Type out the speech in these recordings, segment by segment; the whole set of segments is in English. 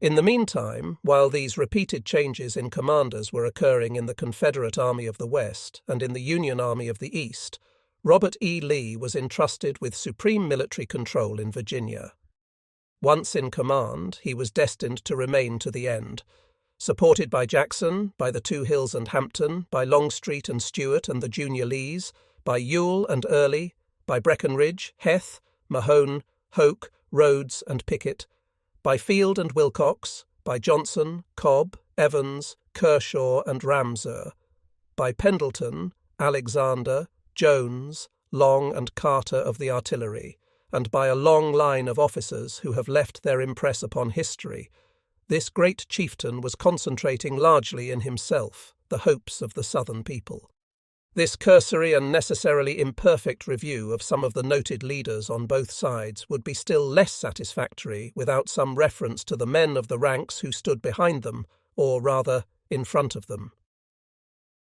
In the meantime, while these repeated changes in commanders were occurring in the Confederate Army of the West and in the Union Army of the East, Robert E. Lee was entrusted with supreme military control in Virginia. Once in command, he was destined to remain to the end. Supported by Jackson, by the Two Hills and Hampton, by Longstreet and Stewart and the Junior Lees, by Ewell and Early, by Breckinridge, Heth, Mahone, Hoke, Rhodes and Pickett, by Field and Wilcox, by Johnson, Cobb, Evans, Kershaw and Ramseur, by Pendleton, Alexander, Jones, Long and Carter of the artillery, and by a long line of officers who have left their impress upon history, this great chieftain was concentrating largely in himself the hopes of the Southern people. This cursory and necessarily imperfect review of some of the noted leaders on both sides would be still less satisfactory without some reference to the men of the ranks who stood behind them, or rather, in front of them.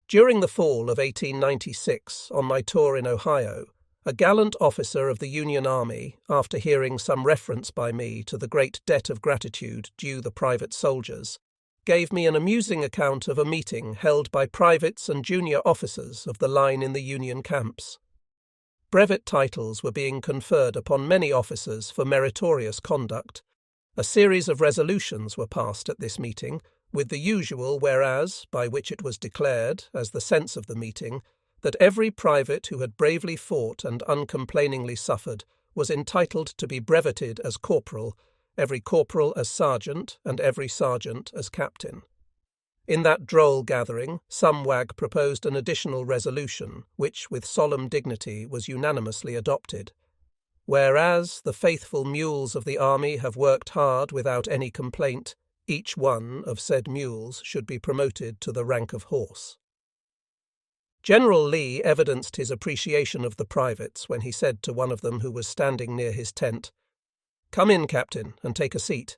During the fall of 1896, on my tour in Ohio, a gallant officer of the Union Army, after hearing some reference by me to the great debt of gratitude due the private soldiers, gave me an amusing account of a meeting held by privates and junior officers of the line in the Union camps. Brevet titles were being conferred upon many officers for meritorious conduct. A series of resolutions were passed at this meeting, with the usual whereas, by which it was declared, as the sense of the meeting, that every private who had bravely fought and uncomplainingly suffered was entitled to be breveted as corporal, every corporal as sergeant, and every sergeant as captain. In that droll gathering, some wag proposed an additional resolution, which, with solemn dignity, was unanimously adopted. Whereas the faithful mules of the army have worked hard without any complaint, each one of said mules should be promoted to the rank of horse. General Lee evidenced his appreciation of the privates when he said to one of them who was standing near his tent, "Come in, Captain, and take a seat."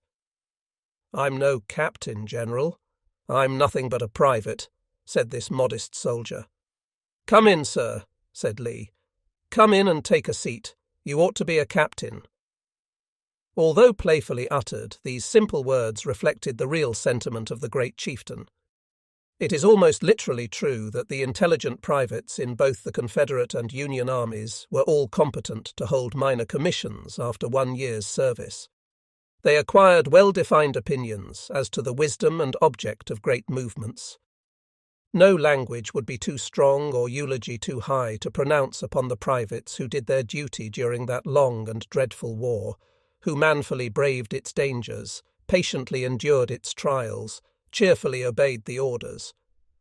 "I'm no captain, General. I'm nothing but a private," said this modest soldier. "Come in, sir," said Lee. "Come in and take a seat. You ought to be a captain." Although playfully uttered, these simple words reflected the real sentiment of the great chieftain. It is almost literally true that the intelligent privates in both the Confederate and Union armies were all competent to hold minor commissions after 1 year's service. They acquired well-defined opinions as to the wisdom and object of great movements. No language would be too strong or eulogy too high to pronounce upon the privates who did their duty during that long and dreadful war, who manfully braved its dangers, patiently endured its trials, cheerfully obeyed the orders,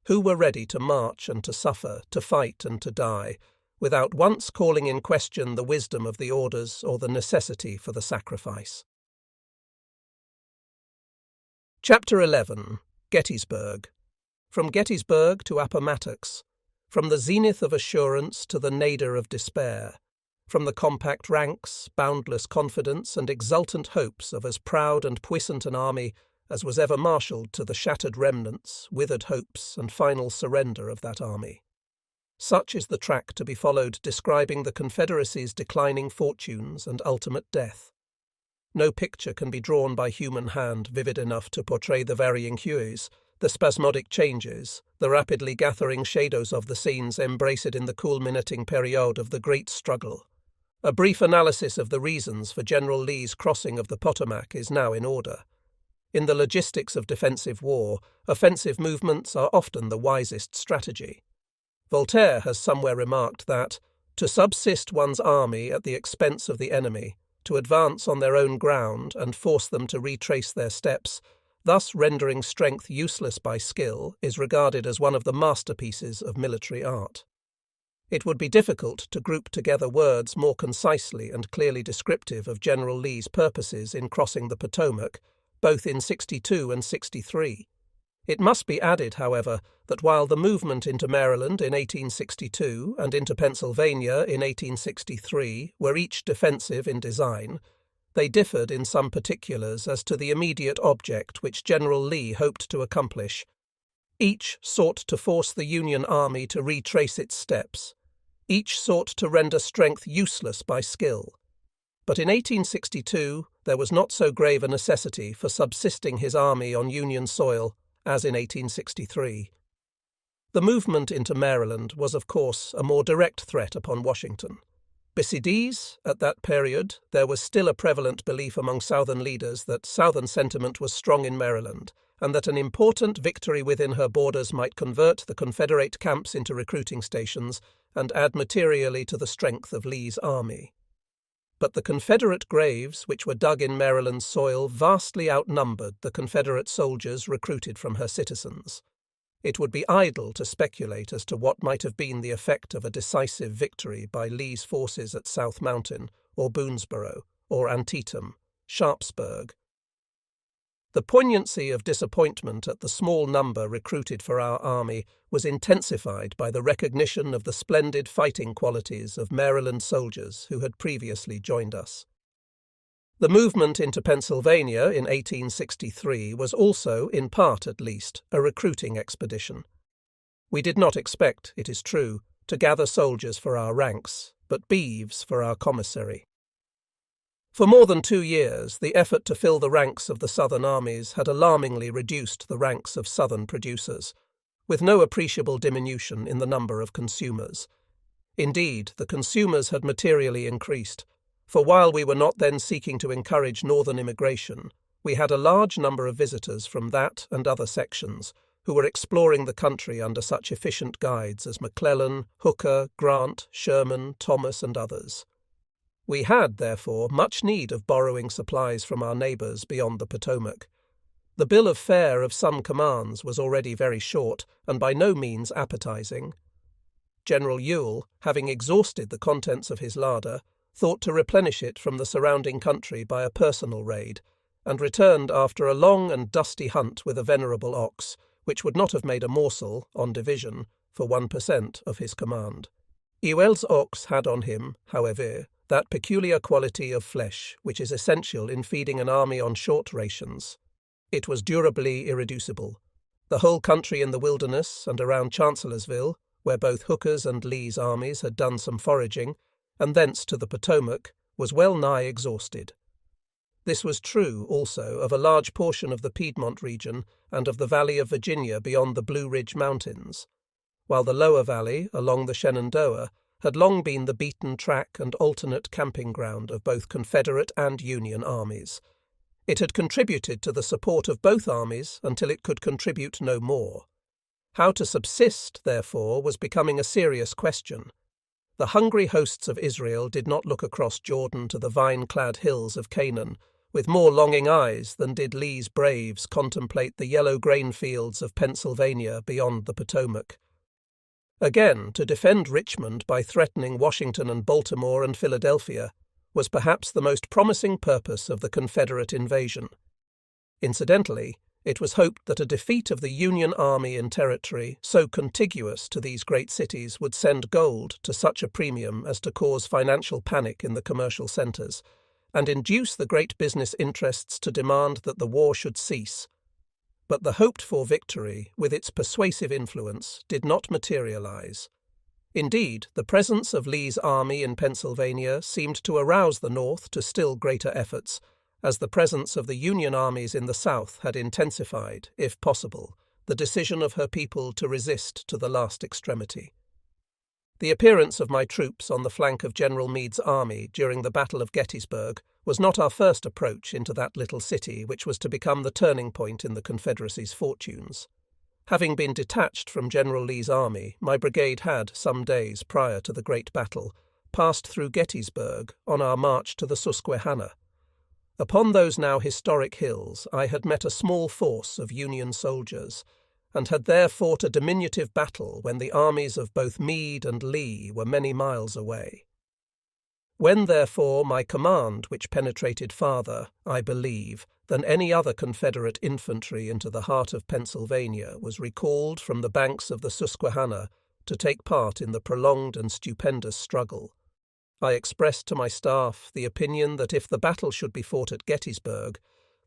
who were ready to march and to suffer, to fight and to die, without once calling in question the wisdom of the orders or the necessity for the sacrifice. Chapter 11. Gettysburg. From Gettysburg to Appomattox, from the zenith of assurance to the nadir of despair, from the compact ranks, boundless confidence, and exultant hopes of as proud and puissant an army as was ever marshalled to the shattered remnants, withered hopes, and final surrender of that army. Such is the track to be followed describing the Confederacy's declining fortunes and ultimate death. No picture can be drawn by human hand vivid enough to portray the varying hues, the spasmodic changes, the rapidly gathering shadows of the scenes embraced in the culminating period of the great struggle. A brief analysis of the reasons for General Lee's crossing of the Potomac is now in order. In the logistics of defensive war, offensive movements are often the wisest strategy. Voltaire has somewhere remarked that, to subsist one's army at the expense of the enemy, to advance on their own ground and force them to retrace their steps, thus rendering strength useless by skill, is regarded as one of the masterpieces of military art. It would be difficult to group together words more concisely and clearly descriptive of General Lee's purposes in crossing the Potomac, both in 62 and 63. It must be added, however, that while the movement into Maryland in 1862 and into Pennsylvania in 1863 were each defensive in design, they differed in some particulars as to the immediate object which General Lee hoped to accomplish. Each sought to force the Union Army to retrace its steps. Each sought to render strength useless by skill. but in 1862 there was not so grave a necessity for subsisting his army on Union soil as in 1863. The movement into Maryland was, of course, a more direct threat upon Washington. Besides, at that period, there was still a prevalent belief among Southern leaders that Southern sentiment was strong in Maryland, and that an important victory within her borders might convert the Confederate camps into recruiting stations and add materially to the strength of Lee's army. But the Confederate graves which were dug in Maryland's soil vastly outnumbered the Confederate soldiers recruited from her citizens. It would be idle to speculate as to what might have been the effect of a decisive victory by Lee's forces at South Mountain, or Boonesboro, or Antietam, Sharpsburg. The poignancy of disappointment at the small number recruited for our army was intensified by the recognition of the splendid fighting qualities of Maryland soldiers who had previously joined us. The movement into Pennsylvania in 1863 was also, in part at least, a recruiting expedition. We did not expect, it is true, to gather soldiers for our ranks, but beeves for our commissary. For more than 2 years, the effort to fill the ranks of the Southern armies had alarmingly reduced the ranks of Southern producers, with no appreciable diminution in the number of consumers. Indeed, the consumers had materially increased, for while we were not then seeking to encourage northern immigration, we had a large number of visitors from that and other sections who were exploring the country under such efficient guides as McClellan, Hooker, Grant, Sherman, Thomas, and others. We had, therefore, much need of borrowing supplies from our neighbours beyond the Potomac. The bill of fare of some commands was already very short and by no means appetizing. General Ewell, having exhausted the contents of his larder, thought to replenish it from the surrounding country by a personal raid, and returned after a long and dusty hunt with a venerable ox, which would not have made a morsel, on division, for 1% of his command. Ewell's ox had on him, however, that peculiar quality of flesh which is essential in feeding an army on short rations. It was durably irreducible. The whole country in the wilderness and around Chancellorsville, where both Hooker's and Lee's armies had done some foraging, and thence to the Potomac, was well nigh exhausted. This was true, also, of a large portion of the Piedmont region and of the Valley of Virginia beyond the Blue Ridge Mountains, while the lower valley, along the Shenandoah, had long been the beaten track and alternate camping ground of both Confederate and Union armies. It had contributed to the support of both armies until it could contribute no more. How to subsist, therefore, was becoming a serious question. The hungry hosts of Israel did not look across Jordan to the vine-clad hills of Canaan with more longing eyes than did Lee's braves contemplate the yellow grain fields of Pennsylvania beyond the Potomac. Again, to defend Richmond by threatening Washington and Baltimore and Philadelphia was perhaps the most promising purpose of the Confederate invasion. Incidentally, it was hoped that a defeat of the Union Army in territory so contiguous to these great cities would send gold to such a premium as to cause financial panic in the commercial centres, and induce the great business interests to demand that the war should cease. But the hoped-for victory, with its persuasive influence, did not materialize. Indeed, the presence of Lee's army in Pennsylvania seemed to arouse the North to still greater efforts, as the presence of the Union armies in the South had intensified, if possible, the decision of her people to resist to the last extremity. The appearance of my troops on the flank of General Meade's army during the Battle of Gettysburg was not our first approach into that little city which was to become the turning point in the Confederacy's fortunes. Having been detached from General Lee's army, my brigade had, some days prior to the great battle, passed through Gettysburg on our march to the Susquehanna. Upon those now historic hills I had met a small force of Union soldiers, and had there fought a diminutive battle when the armies of both Meade and Lee were many miles away. When, therefore, my command, which penetrated farther, I believe, than any other Confederate infantry into the heart of Pennsylvania, was recalled from the banks of the Susquehanna to take part in the prolonged and stupendous struggle, I expressed to my staff the opinion that if the battle should be fought at Gettysburg,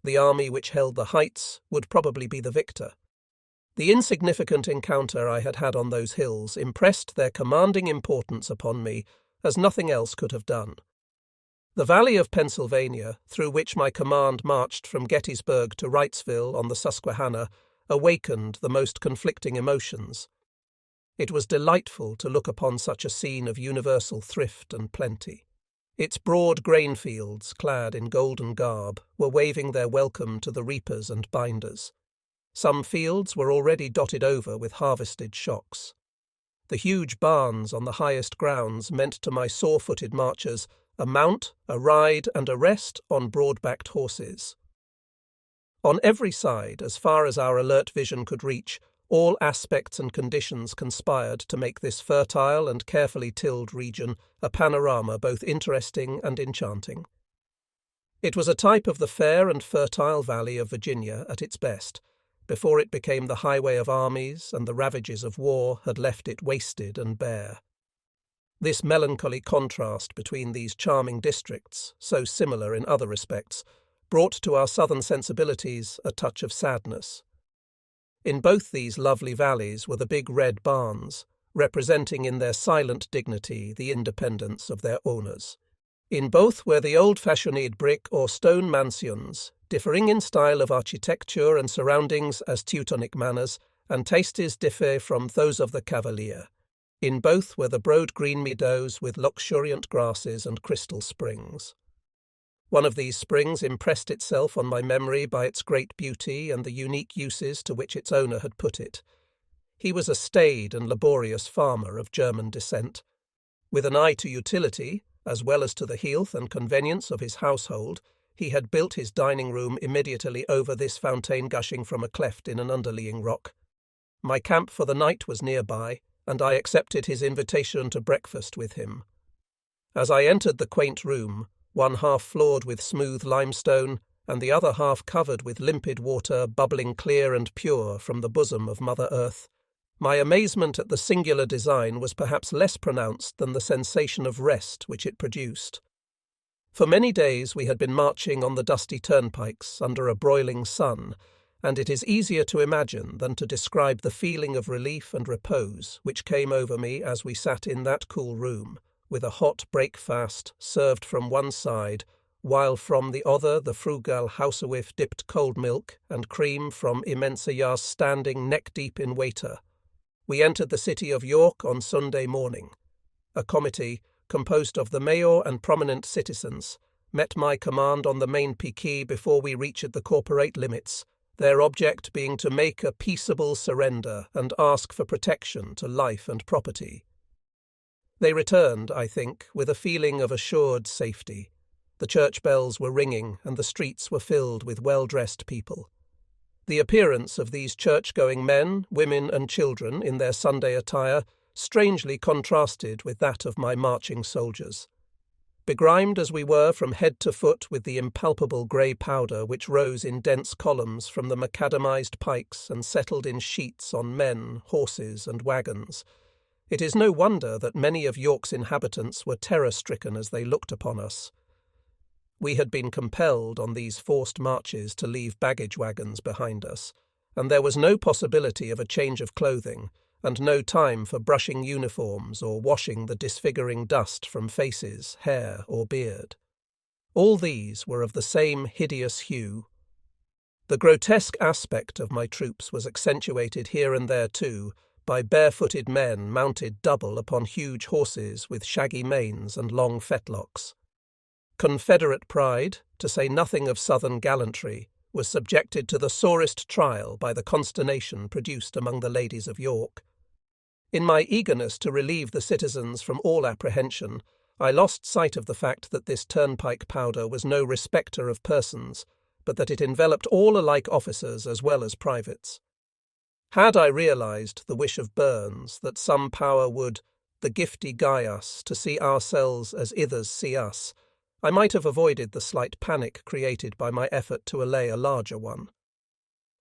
the army which held the heights would probably be the victor. The insignificant encounter I had had on those hills impressed their commanding importance upon me as nothing else could have done. The Valley of Pennsylvania, through which my command marched from Gettysburg to Wrightsville on the Susquehanna, awakened the most conflicting emotions. It was delightful to look upon such a scene of universal thrift and plenty. Its broad grain fields, clad in golden garb, were waving their welcome to the reapers and binders. Some fields were already dotted over with harvested shocks. The huge barns on the highest grounds meant to my sore-footed marchers a mount, a ride, and a rest on broad-backed horses. On every side, as far as our alert vision could reach, all aspects and conditions conspired to make this fertile and carefully tilled region a panorama both interesting and enchanting. It was a type of the fair and fertile valley of Virginia at its best, before it became the highway of armies and the ravages of war had left it wasted and bare. This melancholy contrast between these charming districts, so similar in other respects, brought to our southern sensibilities a touch of sadness. In both these lovely valleys were the big red barns, representing in their silent dignity the independence of their owners. In both were the old-fashioned brick or stone mansions, differing in style of architecture and surroundings as Teutonic manners, and tastes differ from those of the Cavalier. In both were the broad green meadows with luxuriant grasses and crystal springs. One of these springs impressed itself on my memory by its great beauty and the unique uses to which its owner had put it. He was a staid and laborious farmer of German descent. With an eye to utility, as well as to the health and convenience of his household, he had built his dining room immediately over this fountain gushing from a cleft in an underlying rock. My camp for the night was nearby, and I accepted his invitation to breakfast with him. As I entered the quaint room, one half floored with smooth limestone, and the other half covered with limpid water bubbling clear and pure from the bosom of Mother Earth, my amazement at the singular design was perhaps less pronounced than the sensation of rest which it produced. For many days we had been marching on the dusty turnpikes under a broiling sun, and it is easier to imagine than to describe the feeling of relief and repose which came over me as we sat in that cool room, with a hot breakfast served from one side, while from the other the frugal housewife dipped cold milk and cream from immense jas standing neck-deep in water. We entered the city of York on Sunday morning. A committee, composed of the mayor and prominent citizens, met my command on the main piquet before we reached the corporate limits, their object being to make a peaceable surrender and ask for protection to life and property. They returned, I think, with a feeling of assured safety. The church bells were ringing and the streets were filled with well-dressed people. The appearance of these church-going men, women and children in their Sunday attire strangely contrasted with that of my marching soldiers. Begrimed as we were from head to foot with the impalpable grey powder which rose in dense columns from the macadamized pikes and settled in sheets on men, horses and wagons, it is no wonder that many of York's inhabitants were terror-stricken as they looked upon us. We had been compelled on these forced marches to leave baggage wagons behind us, and there was no possibility of a change of clothing, and no time for brushing uniforms or washing the disfiguring dust from faces, hair, or beard. All these were of the same hideous hue. The grotesque aspect of my troops was accentuated here and there too by barefooted men mounted double upon huge horses with shaggy manes and long fetlocks. Confederate pride, to say nothing of Southern gallantry, was subjected to the sorest trial by the consternation produced among the ladies of York. In my eagerness to relieve the citizens from all apprehension, I lost sight of the fact that this turnpike powder was no respecter of persons, but that it enveloped all alike officers as well as privates. Had I realized the wish of Burns that some power would the gifty guy us to see ourselves as others see us, I might have avoided the slight panic created by my effort to allay a larger one.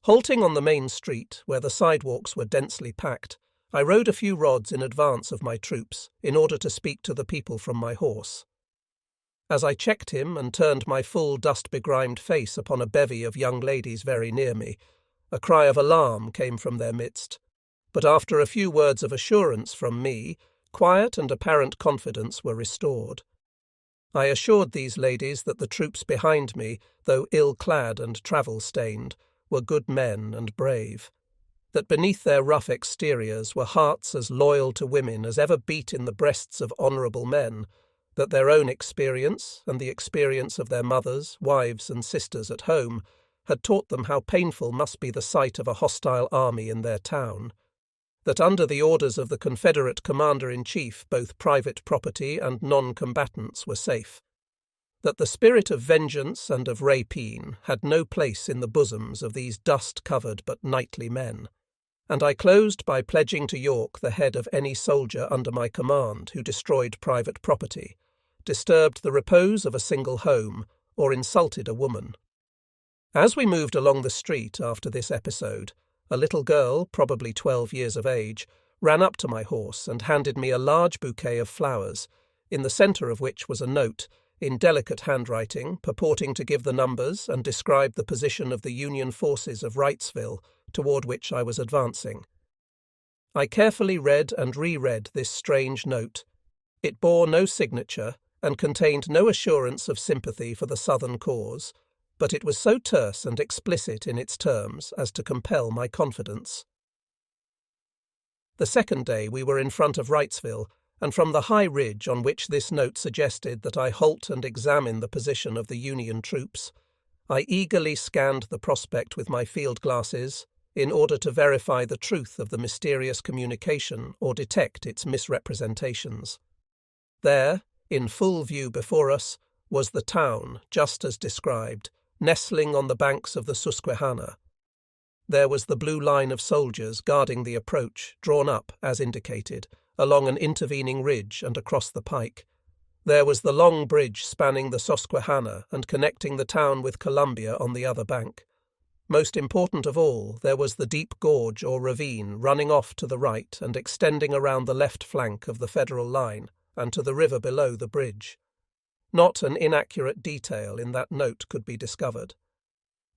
Halting on the main street, where the sidewalks were densely packed, I rode a few rods in advance of my troops in order to speak to the people from my horse. As I checked him and turned my full dust-begrimed face upon a bevy of young ladies very near me, a cry of alarm came from their midst, but after a few words of assurance from me, quiet and apparent confidence were restored. I assured these ladies that the troops behind me, though ill-clad and travel-stained, were good men and brave, that beneath their rough exteriors were hearts as loyal to women as ever beat in the breasts of honourable men, that their own experience, and the experience of their mothers, wives and sisters at home, had taught them how painful must be the sight of a hostile army in their town, that under the orders of the Confederate Commander-in-Chief both private property and non-combatants were safe, that the spirit of vengeance and of rapine had no place in the bosoms of these dust-covered but knightly men, and I closed by pledging to York the head of any soldier under my command who destroyed private property, disturbed the repose of a single home, or insulted a woman. As we moved along the street after this episode, a little girl, probably 12 years of age, ran up to my horse and handed me a large bouquet of flowers, in the centre of which was a note, in delicate handwriting, purporting to give the numbers and describe the position of the Union forces of Wrightsville, toward which I was advancing. I carefully read and reread this strange note. It bore no signature and contained no assurance of sympathy for the Southern cause, but it was so terse and explicit in its terms as to compel my confidence. The second day we were in front of Wrightsville, and from the high ridge on which this note suggested that I halt and examine the position of the Union troops, I eagerly scanned the prospect with my field glasses in order to verify the truth of the mysterious communication or detect its misrepresentations. There, in full view before us, was the town, just as described, nestling on the banks of the Susquehanna. There was the blue line of soldiers guarding the approach, drawn up, as indicated, along an intervening ridge and across the pike. There was the long bridge spanning the Susquehanna and connecting the town with Columbia on the other bank. Most important of all, there was the deep gorge or ravine running off to the right and extending around the left flank of the Federal line and to the river below the bridge. Not an inaccurate detail in that note could be discovered.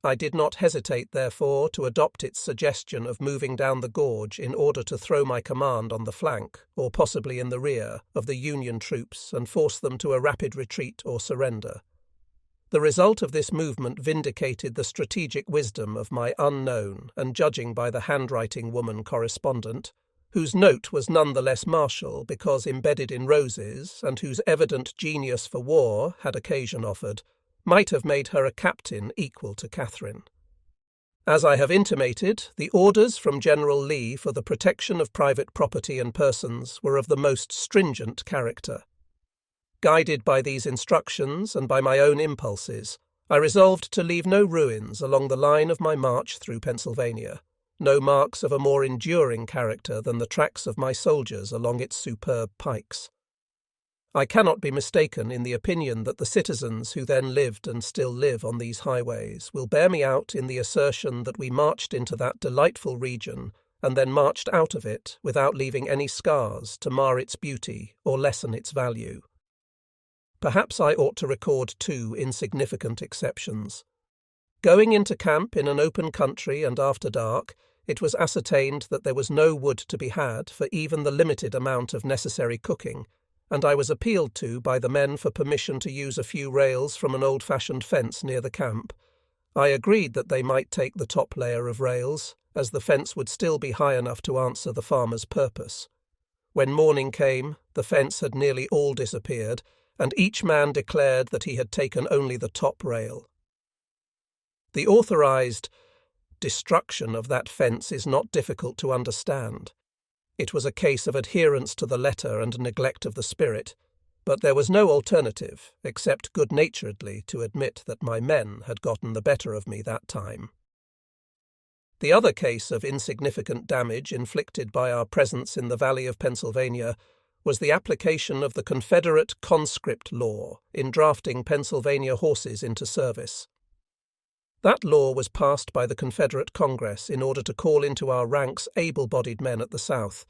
I did not hesitate, therefore, to adopt its suggestion of moving down the gorge in order to throw my command on the flank, or possibly in the rear, of the Union troops and force them to a rapid retreat or surrender. The result of this movement vindicated the strategic wisdom of my unknown and judging by the handwriting woman correspondent, whose note was none the less martial because embedded in roses, and whose evident genius for war, had occasion offered, might have made her a captain equal to Catherine. As I have intimated, the orders from General Lee for the protection of private property and persons were of the most stringent character. Guided by these instructions and by my own impulses, I resolved to leave no ruins along the line of my march through Pennsylvania, no marks of a more enduring character than the tracks of my soldiers along its superb pikes. I cannot be mistaken in the opinion that the citizens who then lived and still live on these highways will bear me out in the assertion that we marched into that delightful region and then marched out of it without leaving any scars to mar its beauty or lessen its value. Perhaps I ought to record two insignificant exceptions. Going into camp in an open country and after dark, it was ascertained that there was no wood to be had for even the limited amount of necessary cooking, and I was appealed to by the men for permission to use a few rails from an old-fashioned fence near the camp. I agreed that they might take the top layer of rails, as the fence would still be high enough to answer the farmer's purpose. When morning came, the fence had nearly all disappeared, and each man declared that he had taken only the top rail. The authorized destruction of that fence is not difficult to understand. It was a case of adherence to the letter and neglect of the spirit, but there was no alternative except good-naturedly to admit that my men had gotten the better of me that time. The other case of insignificant damage inflicted by our presence in the Valley of Pennsylvania was the application of the Confederate conscript law in drafting Pennsylvania horses into service. That law was passed by the Confederate Congress in order to call into our ranks able-bodied men at the South,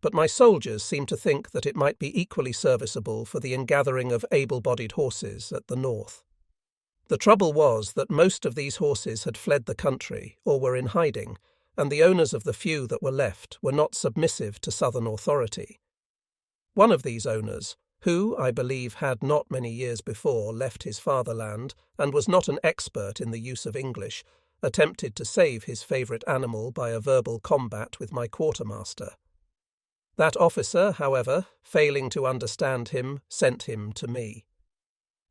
but my soldiers seemed to think that it might be equally serviceable for the ingathering of able-bodied horses at the North. The trouble was that most of these horses had fled the country or were in hiding, and the owners of the few that were left were not submissive to Southern authority. One of these owners, who, I believe, had not many years before left his fatherland and was not an expert in the use of English, attempted to save his favourite animal by a verbal combat with my quartermaster. That officer, however, failing to understand him, sent him to me.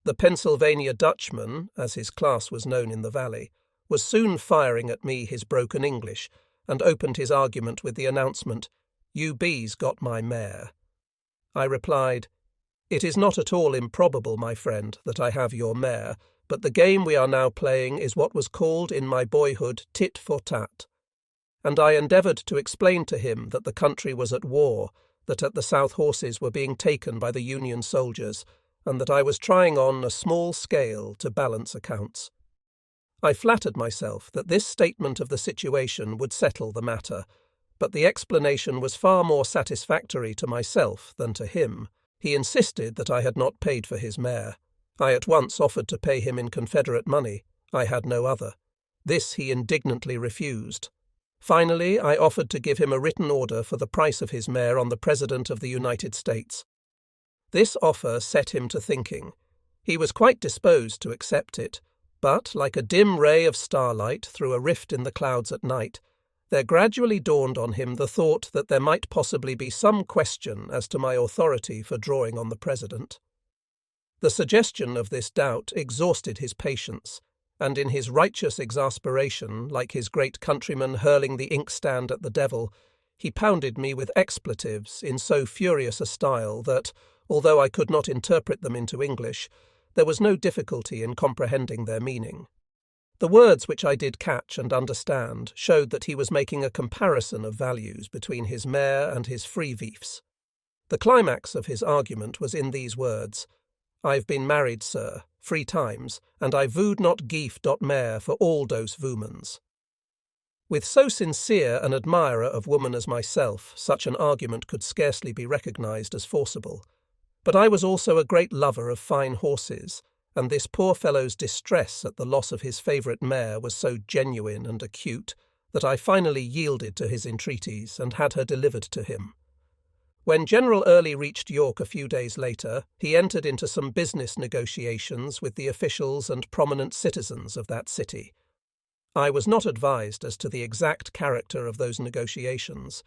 The Pennsylvania Dutchman, as his class was known in the valley, was soon firing at me his broken English, and opened his argument with the announcement, "You bees got my mare." I replied, "It is not at all improbable, my friend, that I have your mare, but the game we are now playing is what was called in my boyhood tit for tat." And I endeavoured to explain to him that the country was at war, that at the South horses were being taken by the Union soldiers, and that I was trying on a small scale to balance accounts. I flattered myself that this statement of the situation would settle the matter, but the explanation was far more satisfactory to myself than to him. He insisted that I had not paid for his mare. I at once offered to pay him in Confederate money. I had no other. This he indignantly refused. Finally, I offered to give him a written order for the price of his mare on the President of the United States. This offer set him to thinking. He was quite disposed to accept it, but, like a dim ray of starlight through a rift in the clouds at night, there gradually dawned on him the thought that there might possibly be some question as to my authority for drawing on the President. The suggestion of this doubt exhausted his patience, and in his righteous exasperation, like his great countryman hurling the inkstand at the devil, he pounded me with expletives in so furious a style that, although I could not interpret them into English, there was no difficulty in comprehending their meaning. The words which I did catch and understand showed that he was making a comparison of values between his mare and his free viefs. The climax of his argument was in these words, "I've been married, sir, 3 times, and I vood not gief dot mare for all dose womans." With so sincere an admirer of woman as myself, such an argument could scarcely be recognized as forcible. But I was also a great lover of fine horses, and this poor fellow's distress at the loss of his favourite mare was so genuine and acute that I finally yielded to his entreaties and had her delivered to him. When General Early reached York a few days later, he entered into some business negotiations with the officials and prominent citizens of that city. I was not advised as to the exact character of those negotiations,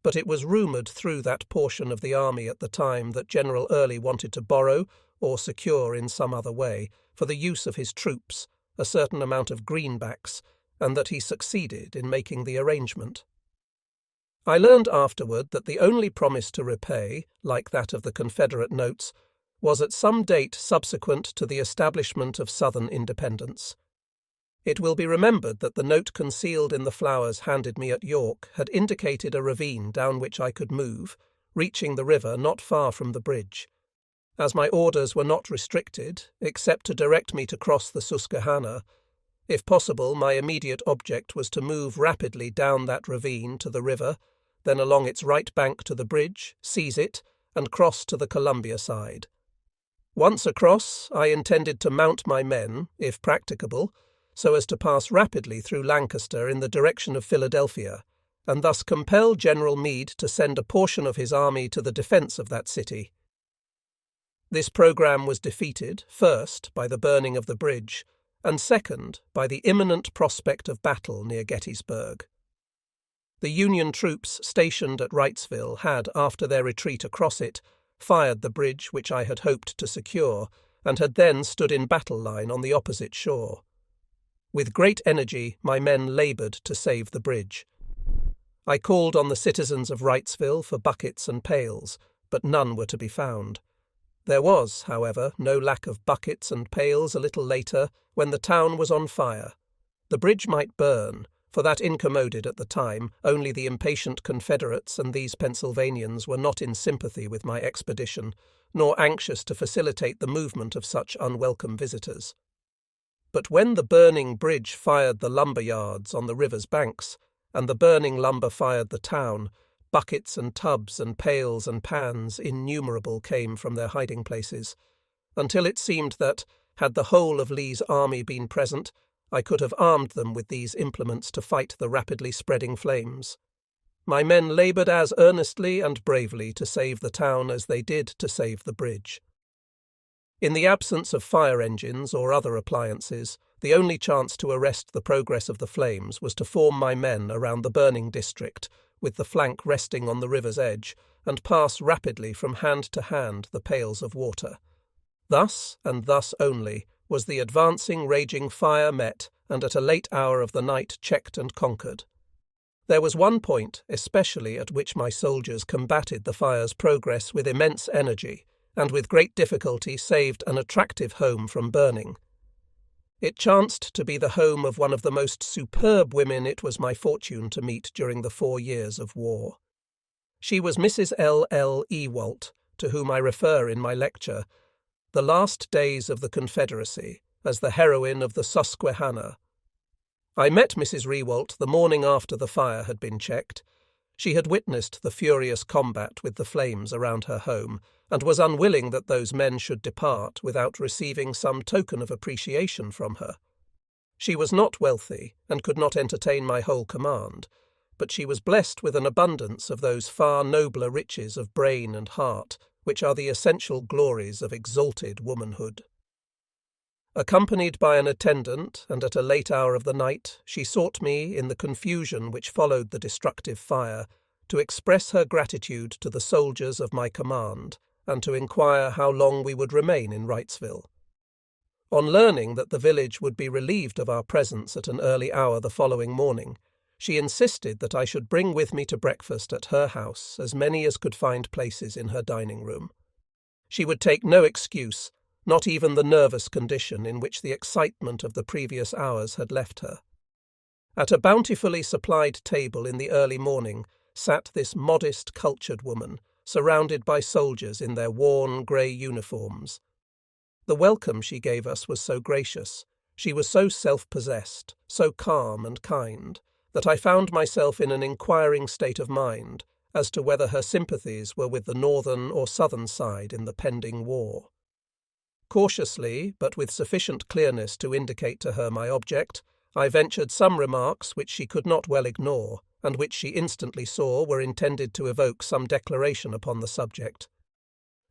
but it was rumoured through that portion of the army at the time that General Early wanted to borrow, or secure in some other way, for the use of his troops, a certain amount of greenbacks, and that he succeeded in making the arrangement. I learned afterward that the only promise to repay, like that of the Confederate notes, was at some date subsequent to the establishment of Southern independence. It will be remembered that the note concealed in the flowers handed me at York had indicated a ravine down which I could move, reaching the river not far from the bridge. As my orders were not restricted, except to direct me to cross the Susquehanna, if possible my immediate object was to move rapidly down that ravine to the river, then along its right bank to the bridge, seize it, and cross to the Columbia side. Once across, I intended to mount my men, if practicable, so as to pass rapidly through Lancaster in the direction of Philadelphia, and thus compel General Meade to send a portion of his army to the defence of that city. This programme was defeated, first, by the burning of the bridge, and second, by the imminent prospect of battle near Gettysburg. The Union troops stationed at Wrightsville had, after their retreat across it, fired the bridge which I had hoped to secure, and had then stood in battle line on the opposite shore. With great energy, my men laboured to save the bridge. I called on the citizens of Wrightsville for buckets and pails, but none were to be found. There was, however, no lack of buckets and pails a little later, when the town was on fire. The bridge might burn, for that incommoded at the time only the impatient Confederates, and these Pennsylvanians were not in sympathy with my expedition, nor anxious to facilitate the movement of such unwelcome visitors. But when the burning bridge fired the lumber yards on the river's banks, and the burning lumber fired the town, buckets and tubs and pails and pans innumerable came from their hiding places, until it seemed that, had the whole of Lee's army been present, I could have armed them with these implements to fight the rapidly spreading flames. My men laboured as earnestly and bravely to save the town as they did to save the bridge. In the absence of fire engines or other appliances, the only chance to arrest the progress of the flames was to form my men around the burning district, with the flank resting on the river's edge, and pass rapidly from hand to hand the pails of water. Thus, and thus only, was the advancing, raging fire met, and at a late hour of the night checked and conquered. There was one point, especially, at which my soldiers combated the fire's progress with immense energy, and with great difficulty saved an attractive home from burning. It chanced to be the home of one of the most superb women it was my fortune to meet during the 4 years of war. She was Mrs. L. Ewalt, to whom I refer in my lecture, The Last Days of the Confederacy, as the heroine of the Susquehanna. I met Mrs. Rewalt the morning after the fire had been checked. She had witnessed the furious combat with the flames around her home, and was unwilling that those men should depart without receiving some token of appreciation from her. She was not wealthy, and could not entertain my whole command, but she was blessed with an abundance of those far nobler riches of brain and heart, which are the essential glories of exalted womanhood. Accompanied by an attendant, and at a late hour of the night, she sought me, in the confusion which followed the destructive fire, to express her gratitude to the soldiers of my command, and to inquire how long we would remain in Wrightsville. On learning that the village would be relieved of our presence at an early hour the following morning, she insisted that I should bring with me to breakfast at her house as many as could find places in her dining-room. She would take no excuse, not even the nervous condition in which the excitement of the previous hours had left her. At a bountifully supplied table in the early morning sat this modest, cultured woman, surrounded by soldiers in their worn, grey uniforms. The welcome she gave us was so gracious, she was so self-possessed, so calm and kind, that I found myself in an inquiring state of mind as to whether her sympathies were with the northern or southern side in the pending war. Cautiously, but with sufficient clearness to indicate to her my object, I ventured some remarks which she could not well ignore, and which she instantly saw were intended to evoke some declaration upon the subject.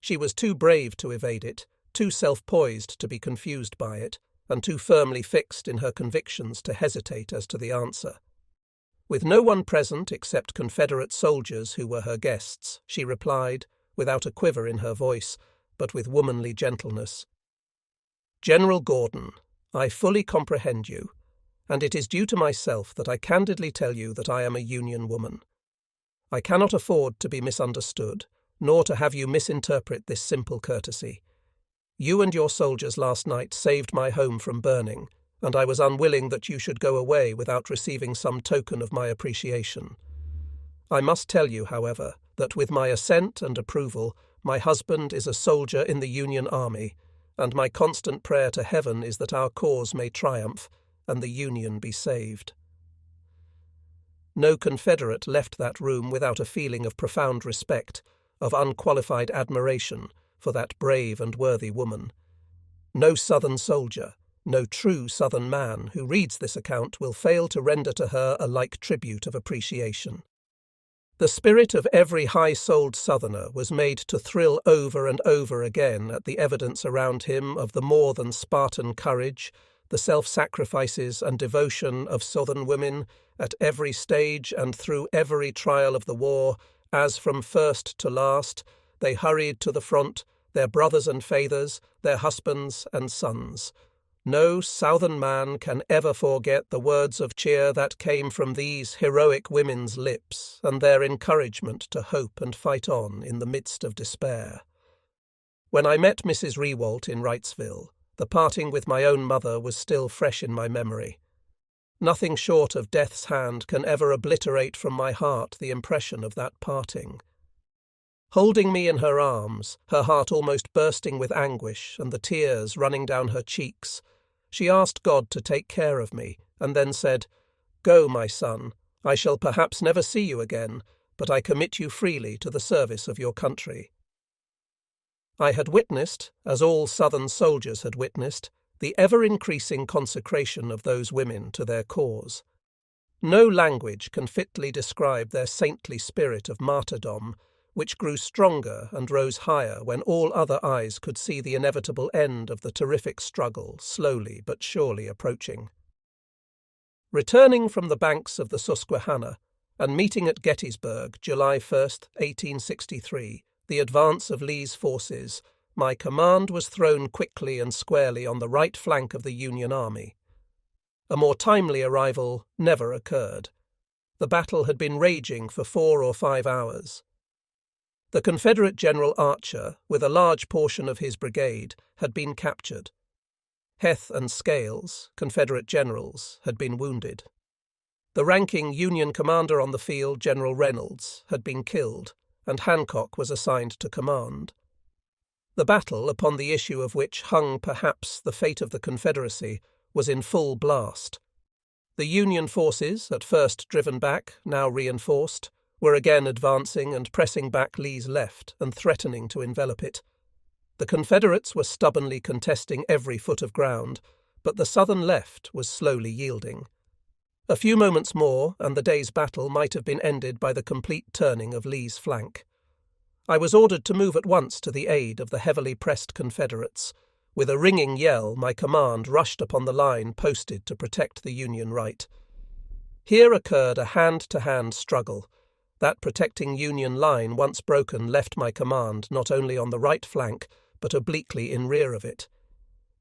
She was too brave to evade it, too self-poised to be confused by it, and too firmly fixed in her convictions to hesitate as to the answer. With no one present except Confederate soldiers who were her guests, she replied, without a quiver in her voice, but with womanly gentleness, "General Gordon, I fully comprehend you, and it is due to myself that I candidly tell you that I am a Union woman. I cannot afford to be misunderstood, nor to have you misinterpret this simple courtesy. You and your soldiers last night saved my home from burning, and I was unwilling that you should go away without receiving some token of my appreciation. I must tell you, however, that with my assent and approval, my husband is a soldier in the Union Army, and my constant prayer to heaven is that our cause may triumph and the Union be saved." No Confederate left that room without a feeling of profound respect, of unqualified admiration for that brave and worthy woman. No Southern soldier, no true Southern man who reads this account will fail to render to her a like tribute of appreciation. The spirit of every high-souled Southerner was made to thrill over and over again at the evidence around him of the more than Spartan courage, the self-sacrifices and devotion of Southern women at every stage and through every trial of the war, as from first to last they hurried to the front, their brothers and fathers, their husbands and sons. No Southern man can ever forget the words of cheer that came from these heroic women's lips, and their encouragement to hope and fight on in the midst of despair. When I met Mrs. Rewalt in Wrightsville, the parting with my own mother was still fresh in my memory. Nothing short of death's hand can ever obliterate from my heart the impression of that parting. Holding me in her arms, her heart almost bursting with anguish and the tears running down her cheeks, she asked God to take care of me, and then said, "Go, my son, I shall perhaps never see you again, but I commit you freely to the service of your country." I had witnessed, as all Southern soldiers had witnessed, the ever-increasing consecration of those women to their cause. No language can fitly describe their saintly spirit of martyrdom, which grew stronger and rose higher when all other eyes could see the inevitable end of the terrific struggle slowly but surely approaching. Returning from the banks of the Susquehanna, and meeting at Gettysburg, July 1st, 1863, the advance of Lee's forces, my command was thrown quickly and squarely on the right flank of the Union Army. A more timely arrival never occurred. The battle had been raging for 4 or 5 hours. The Confederate General Archer, with a large portion of his brigade, had been captured. Heth and Scales, Confederate generals, had been wounded. The ranking Union commander on the field, General Reynolds, had been killed, and Hancock was assigned to command. The battle, upon the issue of which hung perhaps the fate of the Confederacy, was in full blast. The Union forces, at first driven back, now reinforced, were again advancing and pressing back Lee's left and threatening to envelop it. The Confederates were stubbornly contesting every foot of ground, but the southern left was slowly yielding. A few moments more, and the day's battle might have been ended by the complete turning of Lee's flank. I was ordered to move at once to the aid of the heavily pressed Confederates. With a ringing yell, my command rushed upon the line posted to protect the Union right. Here occurred a hand-to-hand struggle. That protecting Union line, once broken, left my command not only on the right flank, but obliquely in rear of it.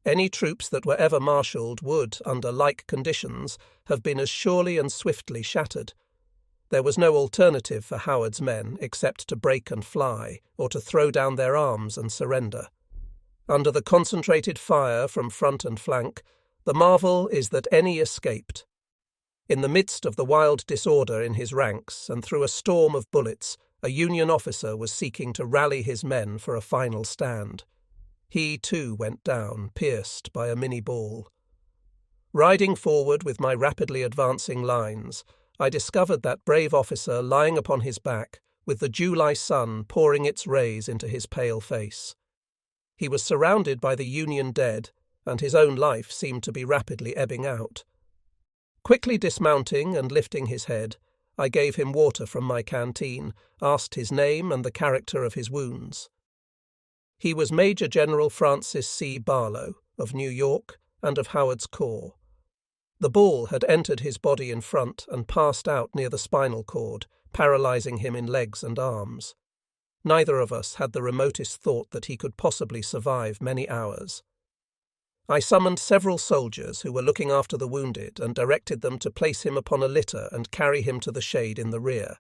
Any troops that were ever marshalled would, under like conditions, have been as surely and swiftly shattered. There was no alternative for Howard's men except to break and fly, or to throw down their arms and surrender. Under the concentrated fire from front and flank, the marvel is that any escaped. In the midst of the wild disorder in his ranks, and through a storm of bullets, a Union officer was seeking to rally his men for a final stand. He, too, went down, pierced by a Minnie ball. Riding forward with my rapidly advancing lines, I discovered that brave officer lying upon his back, with the July sun pouring its rays into his pale face. He was surrounded by the Union dead, and his own life seemed to be rapidly ebbing out. Quickly dismounting and lifting his head, I gave him water from my canteen, asked his name and the character of his wounds. He was Major General Francis C. Barlow, of New York, and of Howard's Corps. The ball had entered his body in front and passed out near the spinal cord, paralyzing him in legs and arms. Neither of us had the remotest thought that he could possibly survive many hours. I summoned several soldiers who were looking after the wounded and directed them to place him upon a litter and carry him to the shade in the rear.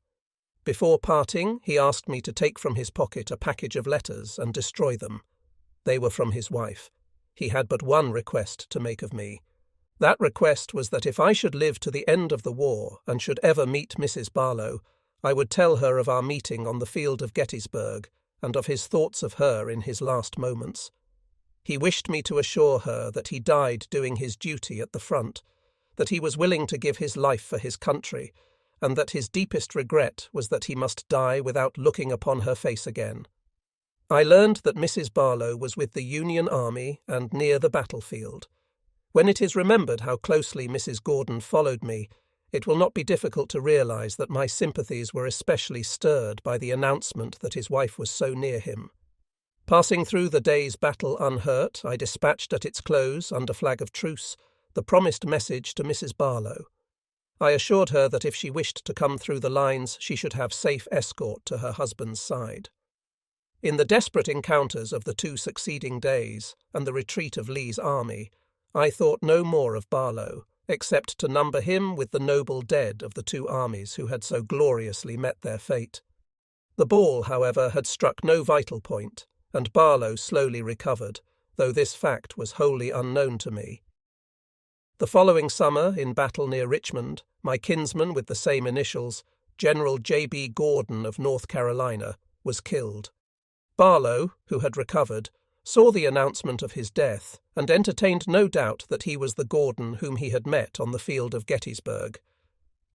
Before parting, he asked me to take from his pocket a package of letters and destroy them. They were from his wife. He had but one request to make of me. That request was that if I should live to the end of the war and should ever meet Mrs. Barlow, I would tell her of our meeting on the field of Gettysburg and of his thoughts of her in his last moments. He wished me to assure her that he died doing his duty at the front, that he was willing to give his life for his country, and that his deepest regret was that he must die without looking upon her face again. I learned that Mrs. Barlow was with the Union Army and near the battlefield. When it is remembered how closely Mrs. Gordon followed me, it will not be difficult to realize that my sympathies were especially stirred by the announcement that his wife was so near him. Passing through the day's battle unhurt, I dispatched at its close, under flag of truce, the promised message to Mrs. Barlow. I assured her that if she wished to come through the lines, she should have safe escort to her husband's side. In the desperate encounters of the 2 succeeding days and the retreat of Lee's army, I thought no more of Barlow, except to number him with the noble dead of the 2 armies who had so gloriously met their fate. The ball, however, had struck no vital point, and Barlow slowly recovered, though this fact was wholly unknown to me. The following summer, in battle near Richmond, my kinsman with the same initials, General J.B. Gordon of North Carolina, was killed. Barlow, who had recovered, saw the announcement of his death and entertained no doubt that he was the Gordon whom he had met on the field of Gettysburg.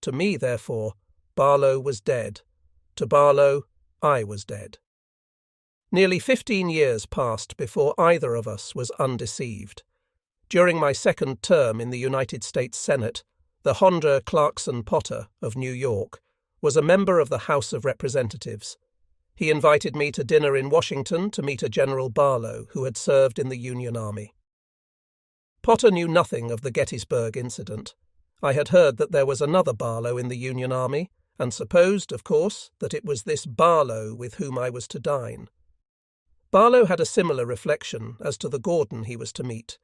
To me, therefore, Barlow was dead. To Barlow, I was dead. Nearly 15 years passed before either of us was undeceived. During my second term in the United States Senate, the Honda Clarkson Potter of New York, was a member of the House of Representatives. He invited me to dinner in Washington to meet a General Barlow who had served in the Union Army. Potter knew nothing of the Gettysburg incident. I had heard that there was another Barlow in the Union Army, and supposed, of course, that it was this Barlow with whom I was to dine. Barlow had a similar reflection as to the Gordon he was to meet.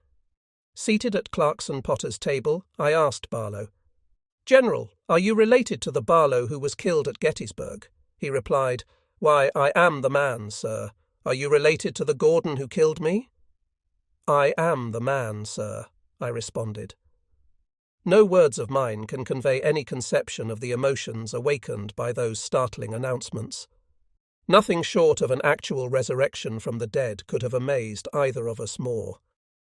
Seated at Clarkson Potter's table, I asked Barlow, "General, are you related to the Barlow who was killed at Gettysburg?" He replied, "Why, I am the man, sir. Are you related to the Gordon who killed me?" "I am the man, sir," I responded. No words of mine can convey any conception of the emotions awakened by those startling announcements. Nothing short of an actual resurrection from the dead could have amazed either of us more.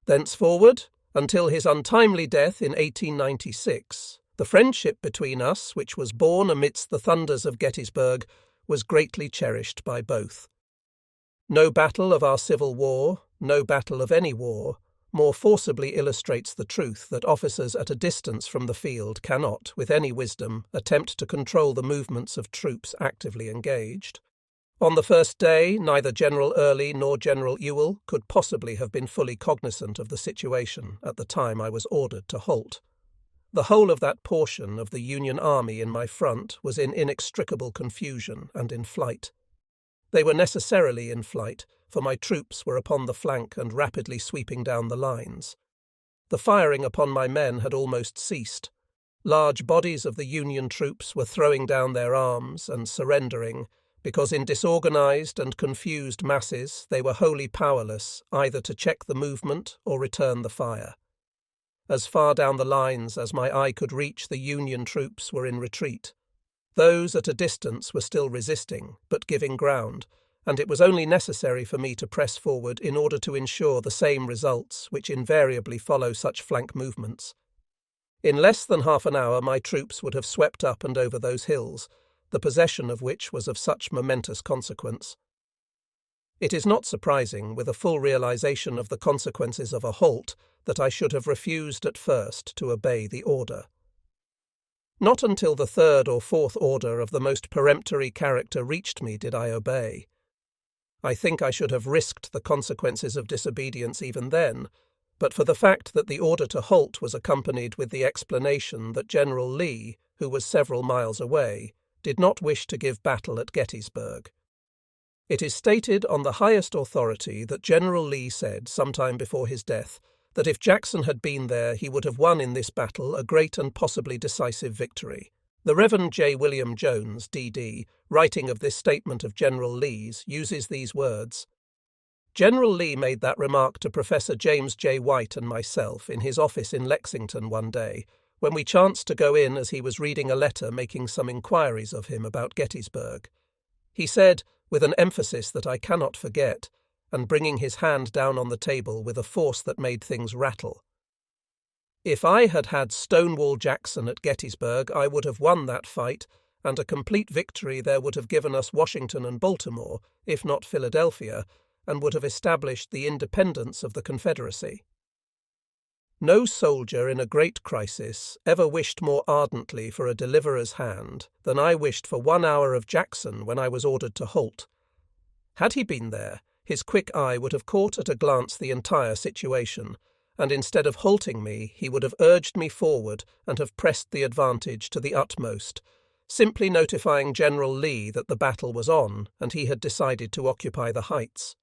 Thenceforward, until his untimely death in 1896, the friendship between us, which was born amidst the thunders of Gettysburg, was greatly cherished by both. No battle of our Civil War, no battle of any war, more forcibly illustrates the truth that officers at a distance from the field cannot, with any wisdom, attempt to control the movements of troops actively engaged. On the first day, neither General Early nor General Ewell could possibly have been fully cognizant of the situation at the time I was ordered to halt. The whole of that portion of the Union Army in my front was in inextricable confusion and in flight. They were necessarily in flight, for my troops were upon the flank and rapidly sweeping down the lines. The firing upon my men had almost ceased. Large bodies of the Union troops were throwing down their arms and surrendering, because in disorganized and confused masses they were wholly powerless either to check the movement or return the fire. As far down the lines as my eye could reach, the Union troops were in retreat. Those at a distance were still resisting, but giving ground, and it was only necessary for me to press forward in order to ensure the same results which invariably follow such flank movements. In less than half an hour my troops would have swept up and over those hills, the possession of which was of such momentous consequence. It is not surprising, with a full realization of the consequences of a halt, that I should have refused at first to obey the order. Not until the third or fourth order of the most peremptory character reached me did I obey. I think I should have risked the consequences of disobedience even then, but for the fact that the order to halt was accompanied with the explanation that General Lee, who was several miles away, did not wish to give battle at Gettysburg. It is stated on the highest authority that General Lee said, sometime before his death, that if Jackson had been there he would have won in this battle a great and possibly decisive victory. The Rev. J. William Jones, D.D., writing of this statement of General Lee's, uses these words, "General Lee made that remark to Professor James J. White and myself in his office in Lexington one day, when we chanced to go in as he was reading a letter making some inquiries of him about Gettysburg. He said, with an emphasis that I cannot forget, and bringing his hand down on the table with a force that made things rattle, 'If I had had Stonewall Jackson at Gettysburg, I would have won that fight, and a complete victory there would have given us Washington and Baltimore, if not Philadelphia, and would have established the independence of the Confederacy.' No soldier in a great crisis ever wished more ardently for a deliverer's hand than I wished for 1 hour of Jackson when I was ordered to halt. Had he been there, his quick eye would have caught at a glance the entire situation, and instead of halting me, he would have urged me forward and have pressed the advantage to the utmost, simply notifying General Lee that the battle was on and he had decided to occupy the heights.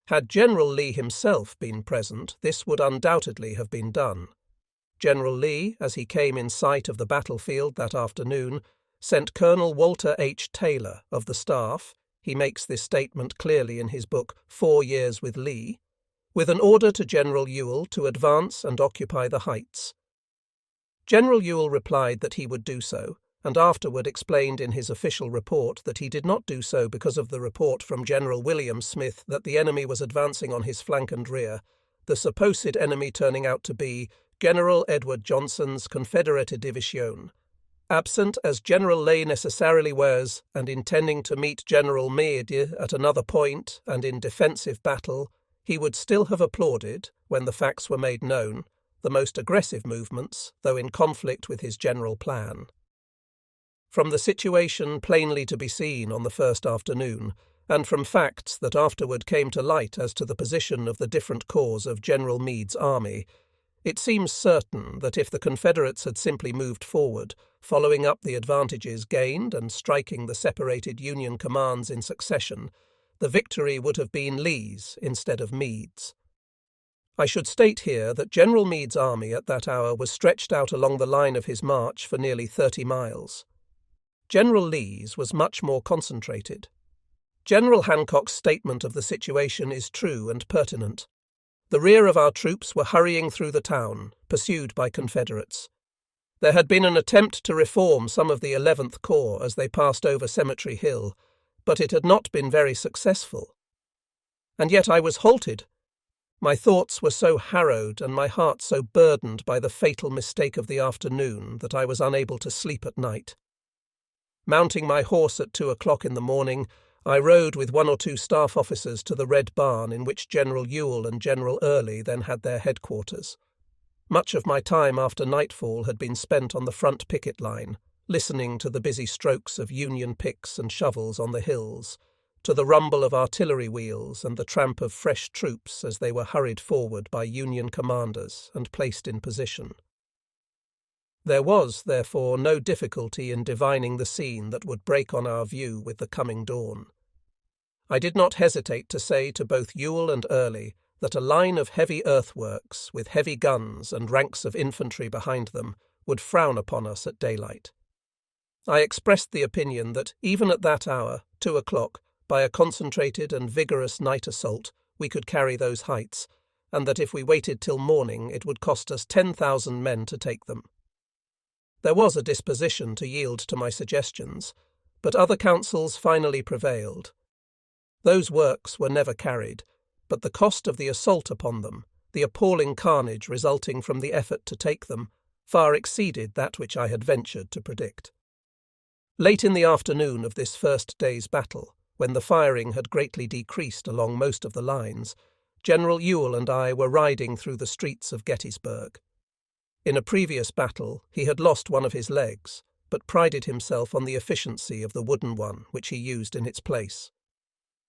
Had General Lee himself been present, this would undoubtedly have been done. General Lee, as he came in sight of the battlefield that afternoon, sent Colonel Walter H. Taylor of the staff, he makes this statement clearly in his book 4 Years with Lee, with an order to General Ewell to advance and occupy the heights. General Ewell replied that he would do so, and afterward explained in his official report that he did not do so because of the report from General William Smith that the enemy was advancing on his flank and rear, the supposed enemy turning out to be General Edward Johnson's Confederate Division. Absent as General Lee necessarily was, and intending to meet General Meade at another point and in defensive battle, he would still have applauded, when the facts were made known, the most aggressive movements, though in conflict with his general plan. From the situation plainly to be seen on the first afternoon, and from facts that afterward came to light as to the position of the different corps of General Meade's army, it seems certain that if the Confederates had simply moved forward, following up the advantages gained and striking the separated Union commands in succession, the victory would have been Lee's instead of Meade's. I should state here that General Meade's army at that hour was stretched out along the line of his march for nearly 30 miles. General Lee's was much more concentrated. General Hancock's statement of the situation is true and pertinent. The rear of our troops were hurrying through the town, pursued by Confederates. There had been an attempt to reform some of the 11th Corps as they passed over Cemetery Hill, but it had not been very successful. And yet I was halted. My thoughts were so harrowed and my heart so burdened by the fatal mistake of the afternoon that I was unable to sleep at night. Mounting my horse at 2 o'clock in the morning, I rode with 1 or 2 staff officers to the Red Barn in which General Ewell and General Early then had their headquarters. Much of my time after nightfall had been spent on the front picket line, listening to the busy strokes of Union picks and shovels on the hills, to the rumble of artillery wheels and the tramp of fresh troops as they were hurried forward by Union commanders and placed in position. There was, therefore, no difficulty in divining the scene that would break on our view with the coming dawn. I did not hesitate to say to both Ewell and Early that a line of heavy earthworks, with heavy guns and ranks of infantry behind them, would frown upon us at daylight. I expressed the opinion that, even at that hour, 2 o'clock, by a concentrated and vigorous night assault, we could carry those heights, and that if we waited till morning it would cost us 10,000 men to take them. There was a disposition to yield to my suggestions, but other counsels finally prevailed. Those works were never carried, but the cost of the assault upon them, the appalling carnage resulting from the effort to take them, far exceeded that which I had ventured to predict. Late in the afternoon of this first day's battle, when the firing had greatly decreased along most of the lines, General Ewell and I were riding through the streets of Gettysburg. In a previous battle he had lost one of his legs, but prided himself on the efficiency of the wooden one which he used in its place.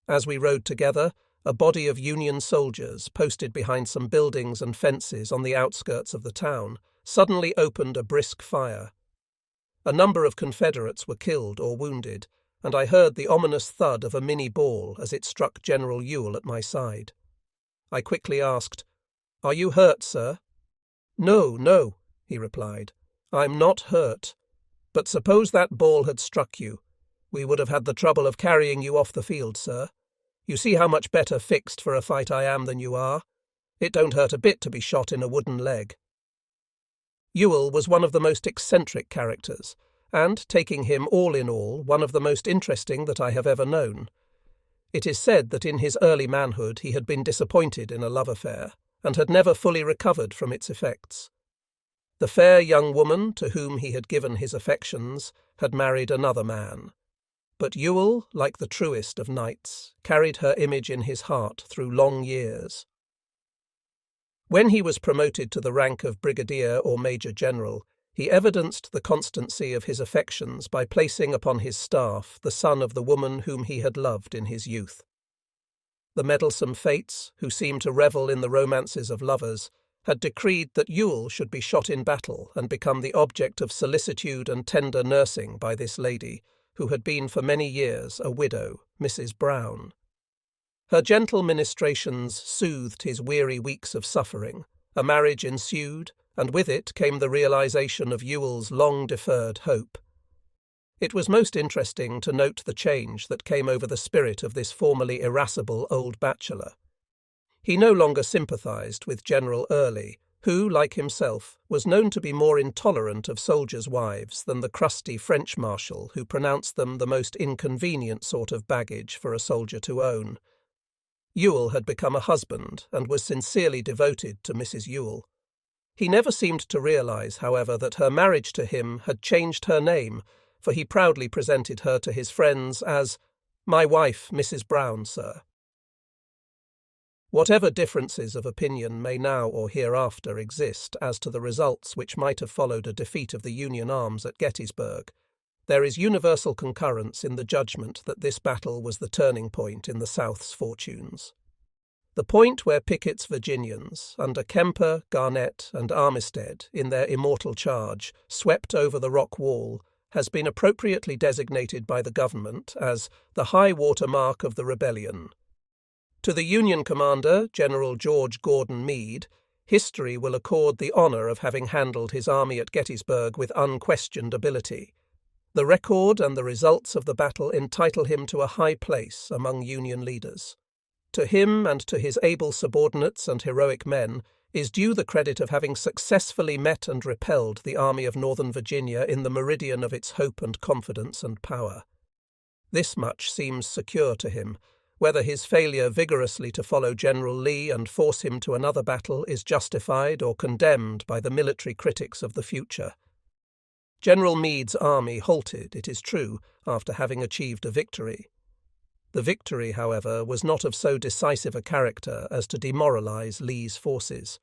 As we rode together, a body of Union soldiers, posted behind some buildings and fences on the outskirts of the town, suddenly opened a brisk fire. A number of Confederates were killed or wounded, and I heard the ominous thud of a Minnie ball as it struck General Ewell at my side. I quickly asked, "Are you hurt, sir?" No, he replied. "I'm not hurt. But suppose that ball had struck you. We would have had the trouble of carrying you off the field, sir. You see how much better fixed for a fight I am than you are. It don't hurt a bit to be shot in a wooden leg." Ewell was one of the most eccentric characters, and, taking him all in all, one of the most interesting that I have ever known. It is said that in his early manhood he had been disappointed in a love affair, and had never fully recovered from its effects. The fair young woman to whom he had given his affections had married another man. But Ewell, like the truest of knights, carried her image in his heart through long years. When he was promoted to the rank of brigadier or major general, he evidenced the constancy of his affections by placing upon his staff the son of the woman whom he had loved in his youth. The meddlesome fates, who seemed to revel in the romances of lovers, had decreed that Ewell should be shot in battle and become the object of solicitude and tender nursing by this lady, who had been for many years a widow, Mrs. Brown. Her gentle ministrations soothed his weary weeks of suffering, a marriage ensued, and with it came the realization of Ewell's long-deferred hope. It was most interesting to note the change that came over the spirit of this formerly irascible old bachelor. He no longer sympathized with General Early, who, like himself, was known to be more intolerant of soldiers' wives than the crusty French marshal who pronounced them the most inconvenient sort of baggage for a soldier to own. Ewell had become a husband and was sincerely devoted to Mrs. Ewell. He never seemed to realize, however, that her marriage to him had changed her name, for he proudly presented her to his friends as "My wife, Mrs. Brown, sir." Whatever differences of opinion may now or hereafter exist as to the results which might have followed a defeat of the Union arms at Gettysburg, there is universal concurrence in the judgment that this battle was the turning point in the South's fortunes. The point where Pickett's Virginians, under Kemper, Garnett, and Armistead, in their immortal charge, swept over the rock wall, has been appropriately designated by the government as the high water mark of the rebellion. To the Union commander, General George Gordon Meade, history will accord the honor of having handled his army at Gettysburg with unquestioned ability. The record and the results of the battle entitle him to a high place among Union leaders. To him and to his able subordinates and heroic men is due the credit of having successfully met and repelled the Army of Northern Virginia in the meridian of its hope and confidence and power. This much seems secure to him. Whether his failure vigorously to follow General Lee and force him to another battle is justified or condemned by the military critics of the future. General Meade's army halted, it is true, after having achieved a victory. The victory, however, was not of so decisive a character as to demoralize Lee's forces.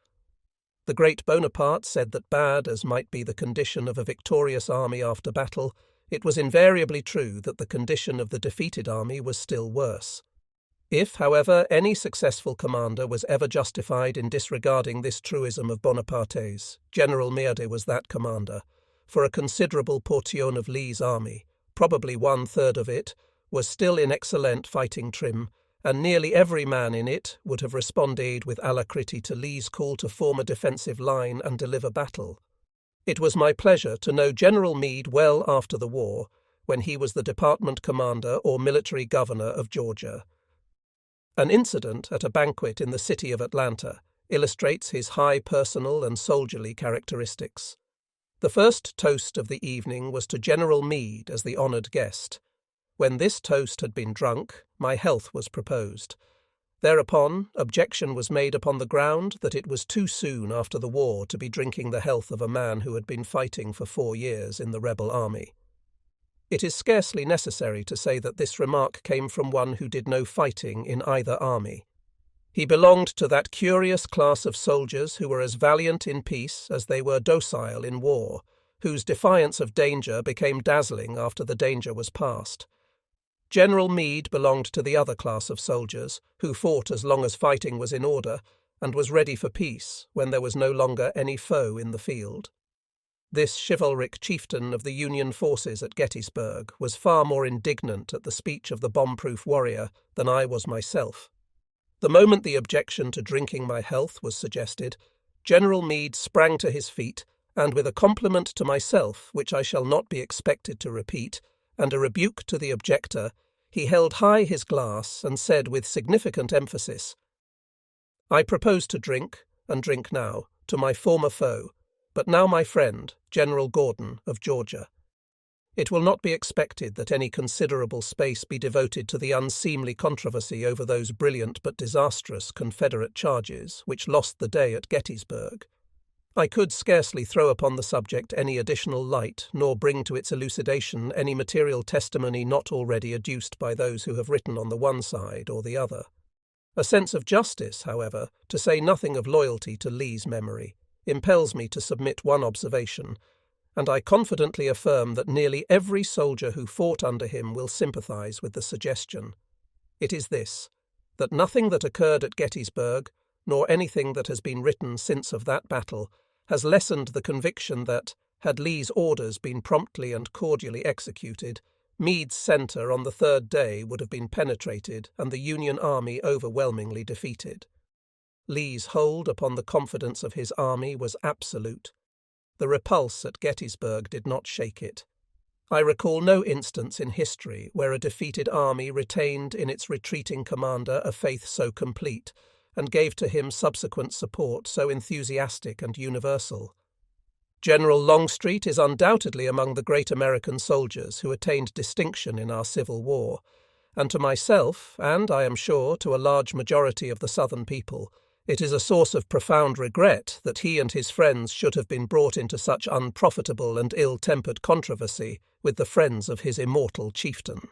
The great Bonaparte said that bad as might be the condition of a victorious army after battle, it was invariably true that the condition of the defeated army was still worse. If, however, any successful commander was ever justified in disregarding this truism of Bonaparte's, General Meade was that commander, for a considerable portion of Lee's army, probably 1/3 of it, was still in excellent fighting trim, and nearly every man in it would have responded with alacrity to Lee's call to form a defensive line and deliver battle. It was my pleasure to know General Meade well after the war, when he was the department commander or military governor of Georgia. An incident at a banquet in the city of Atlanta illustrates his high personal and soldierly characteristics. The first toast of the evening was to General Meade as the honoured guest. When this toast had been drunk, my health was proposed. Thereupon, objection was made upon the ground that it was too soon after the war to be drinking the health of a man who had been fighting for 4 years in the rebel army. It is scarcely necessary to say that this remark came from one who did no fighting in either army. He belonged to that curious class of soldiers who were as valiant in peace as they were docile in war, whose defiance of danger became dazzling after the danger was past. General Meade belonged to the other class of soldiers, who fought as long as fighting was in order, and was ready for peace when there was no longer any foe in the field. This chivalric chieftain of the Union forces at Gettysburg was far more indignant at the speech of the bomb-proof warrior than I was myself. The moment the objection to drinking my health was suggested, General Meade sprang to his feet, and with a compliment to myself, which I shall not be expected to repeat, and a rebuke to the objector, he held high his glass and said with significant emphasis, "I propose to drink, and drink now, to my former foe, but now my friend, General Gordon of Georgia. It will not be expected that any considerable space be devoted to the unseemly controversy over those brilliant but disastrous Confederate charges which lost the day at Gettysburg. I could scarcely throw upon the subject any additional light, nor bring to its elucidation any material testimony not already adduced by those who have written on the one side or the other. A sense of justice, however, to say nothing of loyalty to Lee's memory, impels me to submit one observation, and I confidently affirm that nearly every soldier who fought under him will sympathize with the suggestion. It is this, that nothing that occurred at Gettysburg, nor anything that has been written since of that battle, has lessened the conviction that, had Lee's orders been promptly and cordially executed, Meade's centre on the 3rd day would have been penetrated and the Union army overwhelmingly defeated. Lee's hold upon the confidence of his army was absolute. The repulse at Gettysburg did not shake it. I recall no instance in history where a defeated army retained in its retreating commander a faith so complete, and gave to him subsequent support so enthusiastic and universal. General Longstreet is undoubtedly among the great American soldiers who attained distinction in our Civil War, and to myself, and, I am sure, to a large majority of the Southern people, it is a source of profound regret that he and his friends should have been brought into such unprofitable and ill-tempered controversy with the friends of his immortal chieftain.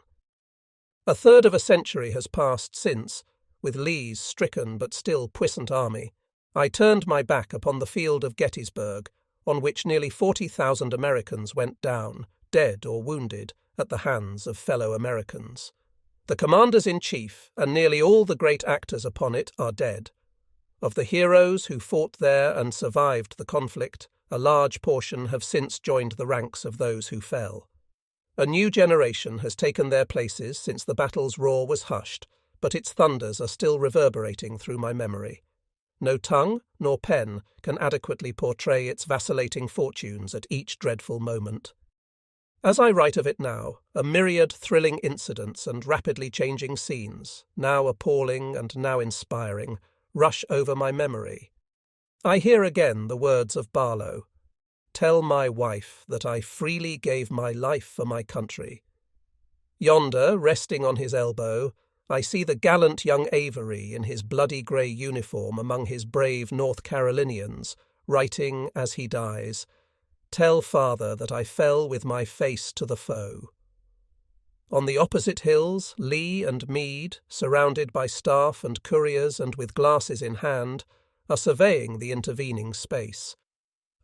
1/3 of a century has passed since, with Lee's stricken but still puissant army, I turned my back upon the field of Gettysburg, on which nearly 40,000 Americans went down, dead or wounded, at the hands of fellow Americans. The commanders-in-chief and nearly all the great actors upon it are dead. Of the heroes who fought there and survived the conflict, a large portion have since joined the ranks of those who fell. A new generation has taken their places since the battle's roar was hushed, but its thunders are still reverberating through my memory. No tongue nor pen can adequately portray its vacillating fortunes at each dreadful moment. As I write of it now, a myriad thrilling incidents and rapidly changing scenes, now appalling and now inspiring, rush over my memory. I hear again the words of Barlow, "Tell my wife that I freely gave my life for my country." Yonder, resting on his elbow, I see the gallant young Avery in his bloody grey uniform among his brave North Carolinians, writing, as he dies, "Tell father that I fell with my face to the foe." On the opposite hills, Lee and Meade, surrounded by staff and couriers and with glasses in hand, are surveying the intervening space.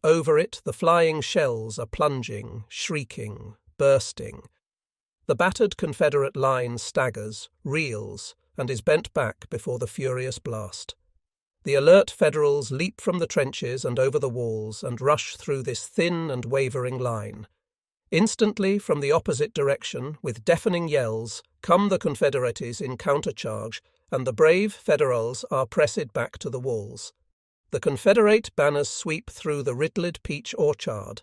Over it the flying shells are plunging, shrieking, bursting. The battered Confederate line staggers, reels, and is bent back before the furious blast. The alert Federals leap from the trenches and over the walls and rush through this thin and wavering line. Instantly, from the opposite direction, with deafening yells, come the Confederates in countercharge, and the brave Federals are pressed back to the walls. The Confederate banners sweep through the riddled peach orchard,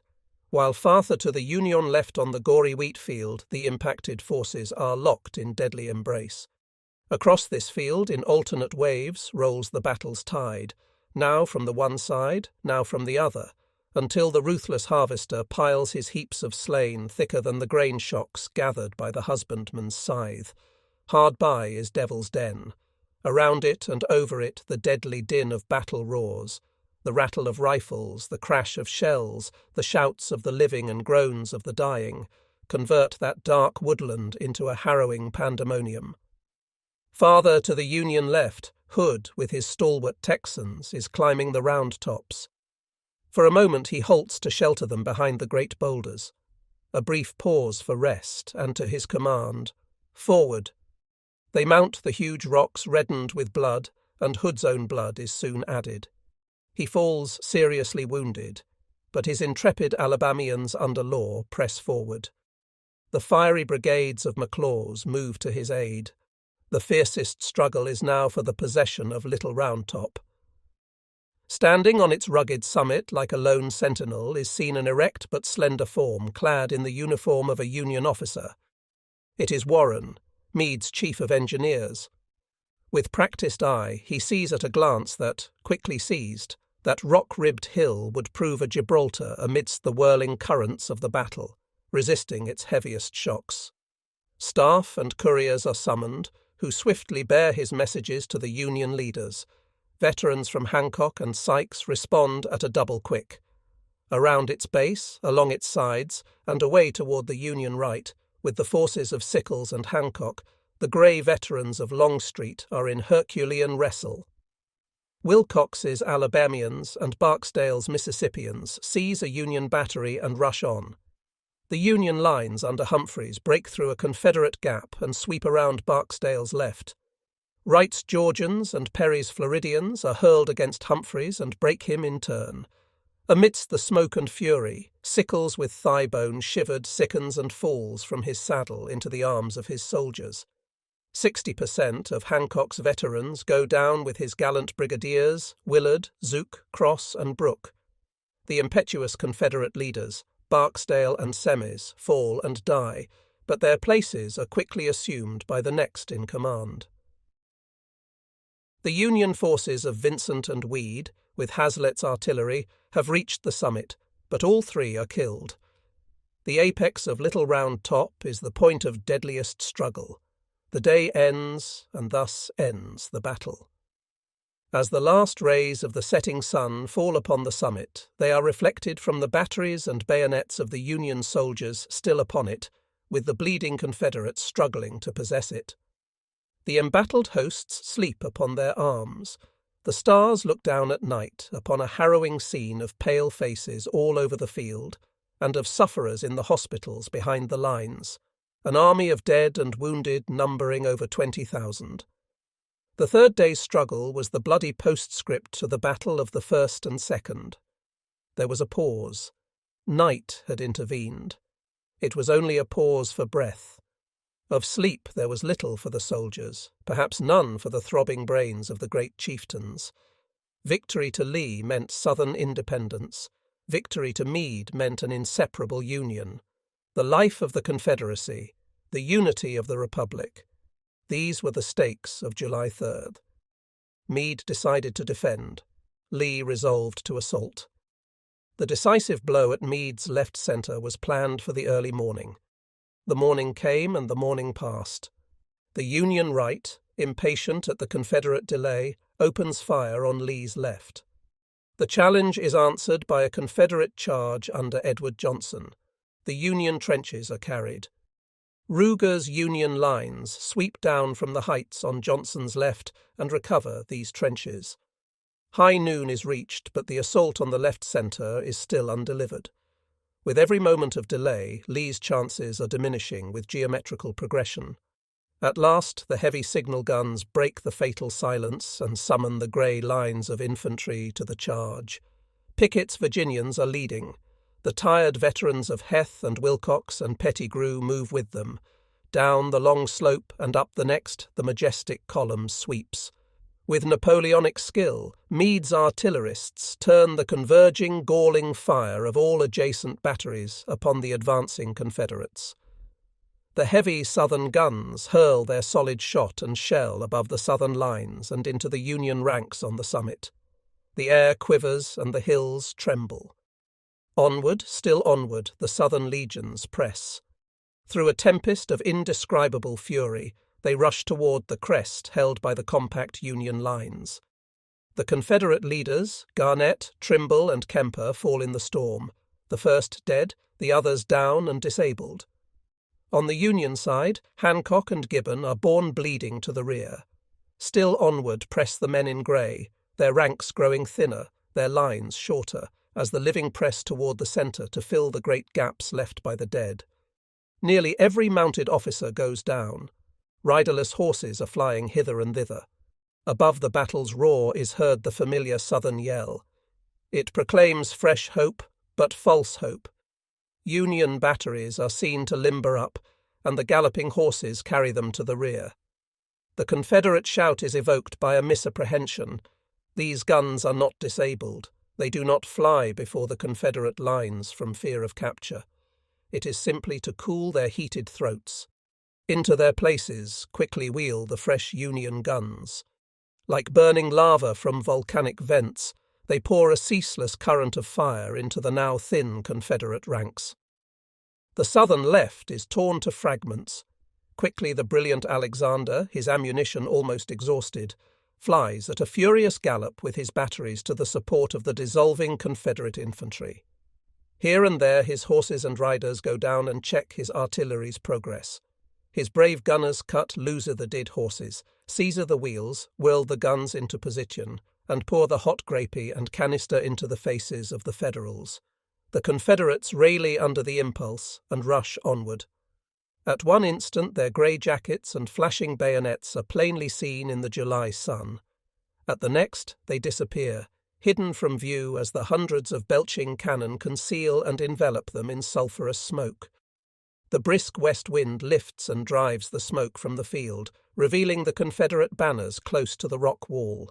while farther to the Union left on the gory wheat field the impacted forces are locked in deadly embrace. Across this field, in alternate waves, rolls the battle's tide, now from the one side, now from the other, until the ruthless harvester piles his heaps of slain thicker than the grain shocks gathered by the husbandman's scythe. Hard by is Devil's Den. Around it and over it the deadly din of battle roars, the rattle of rifles, the crash of shells, the shouts of the living and groans of the dying, convert that dark woodland into a harrowing pandemonium. Farther to the Union left, Hood, with his stalwart Texans, is climbing the round tops. For a moment he halts to shelter them behind the great boulders. A brief pause for rest, and to his command, "Forward." They mount the huge rocks reddened with blood, and Hood's own blood is soon added. He falls seriously wounded, but his intrepid Alabamians under law press forward. The fiery brigades of McLaws move to his aid. The fiercest struggle is now for the possession of Little Round Top. Standing on its rugged summit like a lone sentinel is seen an erect but slender form clad in the uniform of a Union officer. It is Warren, Meade's chief of engineers. With practised eye, he sees at a glance that, quickly seized, that rock-ribbed hill would prove a Gibraltar amidst the whirling currents of the battle, resisting its heaviest shocks. Staff and couriers are summoned, who swiftly bear his messages to the Union leaders. Veterans from Hancock and Sykes respond at a double quick. Around its base, along its sides, and away toward the Union right, with the forces of Sickles and Hancock, the grey veterans of Longstreet are in Herculean wrestle. Wilcox's Alabamians and Barksdale's Mississippians seize a Union battery and rush on. The Union lines under Humphreys break through a Confederate gap and sweep around Barksdale's left. Wright's Georgians and Perry's Floridians are hurled against Humphreys and break him in turn. Amidst the smoke and fury, Sickles with thigh bone shivered sickens and falls from his saddle into the arms of his soldiers. 60% of Hancock's veterans go down with his gallant brigadiers, Willard, Zook, Cross, and Brooke. The impetuous Confederate leaders, Barksdale and Semmes, fall and die, but their places are quickly assumed by the next in command. The Union forces of Vincent and Weed, with Hazlett's artillery, have reached the summit, but all three are killed. The apex of Little Round Top is the point of deadliest struggle. The day ends, and thus ends the battle. As the last rays of the setting sun fall upon the summit, they are reflected from the batteries and bayonets of the Union soldiers still upon it, with the bleeding Confederates struggling to possess it. The embattled hosts sleep upon their arms. The stars look down at night upon a harrowing scene of pale faces all over the field, and of sufferers in the hospitals behind the lines, an army of dead and wounded numbering over 20,000. The third day's struggle was the bloody postscript to the Battle of the 1st and 2nd. There was a pause. Night had intervened. It was only a pause for breath. Of sleep there was little for the soldiers, perhaps none for the throbbing brains of the great chieftains. Victory to Lee meant Southern independence. Victory to Meade meant an inseparable union. The life of the Confederacy, the unity of the Republic. These were the stakes of July 3rd. Meade decided to defend. Lee resolved to assault. The decisive blow at Meade's left centre was planned for the early morning. The morning came and the morning passed. The Union right, impatient at the Confederate delay, opens fire on Lee's left. The challenge is answered by a Confederate charge under Edward Johnson. The Union trenches are carried. Ruger's Union lines sweep down from the heights on Johnson's left and recover these trenches. High noon is reached, but the assault on the left centre is still undelivered. With every moment of delay, Lee's chances are diminishing with geometrical progression. At last, the heavy signal guns break the fatal silence and summon the grey lines of infantry to the charge. Pickett's Virginians are leading. The tired veterans of Heth and Wilcox and Pettigrew move with them. Down the long slope and up the next, the majestic column sweeps. With Napoleonic skill, Meade's artillerists turn the converging, galling fire of all adjacent batteries upon the advancing Confederates. The heavy Southern guns hurl their solid shot and shell above the Southern lines and into the Union ranks on the summit. The air quivers and the hills tremble. Onward, still onward, the Southern legions press. Through a tempest of indescribable fury, they rush toward the crest held by the compact Union lines. The Confederate leaders, Garnett, Trimble, and Kemper, fall in the storm, the first dead, the others down and disabled. On the Union side, Hancock and Gibbon are borne bleeding to the rear. Still onward press the men in grey, their ranks growing thinner, their lines shorter, as the living press toward the centre to fill the great gaps left by the dead. Nearly every mounted officer goes down. Riderless horses are flying hither and thither. Above the battle's roar is heard the familiar Southern yell. It proclaims fresh hope, but false hope. Union batteries are seen to limber up, and the galloping horses carry them to the rear. The Confederate shout is evoked by a misapprehension. These guns are not disabled. They do not fly before the Confederate lines from fear of capture. It is simply to cool their heated throats. Into their places quickly wheel the fresh Union guns. Like burning lava from volcanic vents, they pour a ceaseless current of fire into the now thin Confederate ranks. The Southern left is torn to fragments. Quickly the brilliant Alexander, his ammunition almost exhausted, flies at a furious gallop with his batteries to the support of the dissolving Confederate infantry. Here and there his horses and riders go down and check his artillery's progress. His brave gunners cut looser the dead horses, seize the wheels, whirl the guns into position, and pour the hot grapey and canister into the faces of the Federals. The Confederates rally under the impulse and rush onward. At one instant their grey jackets and flashing bayonets are plainly seen in the July sun. At the next they disappear, hidden from view as the hundreds of belching cannon conceal and envelop them in sulphurous smoke. The brisk west wind lifts and drives the smoke from the field, revealing the Confederate banners close to the rock wall.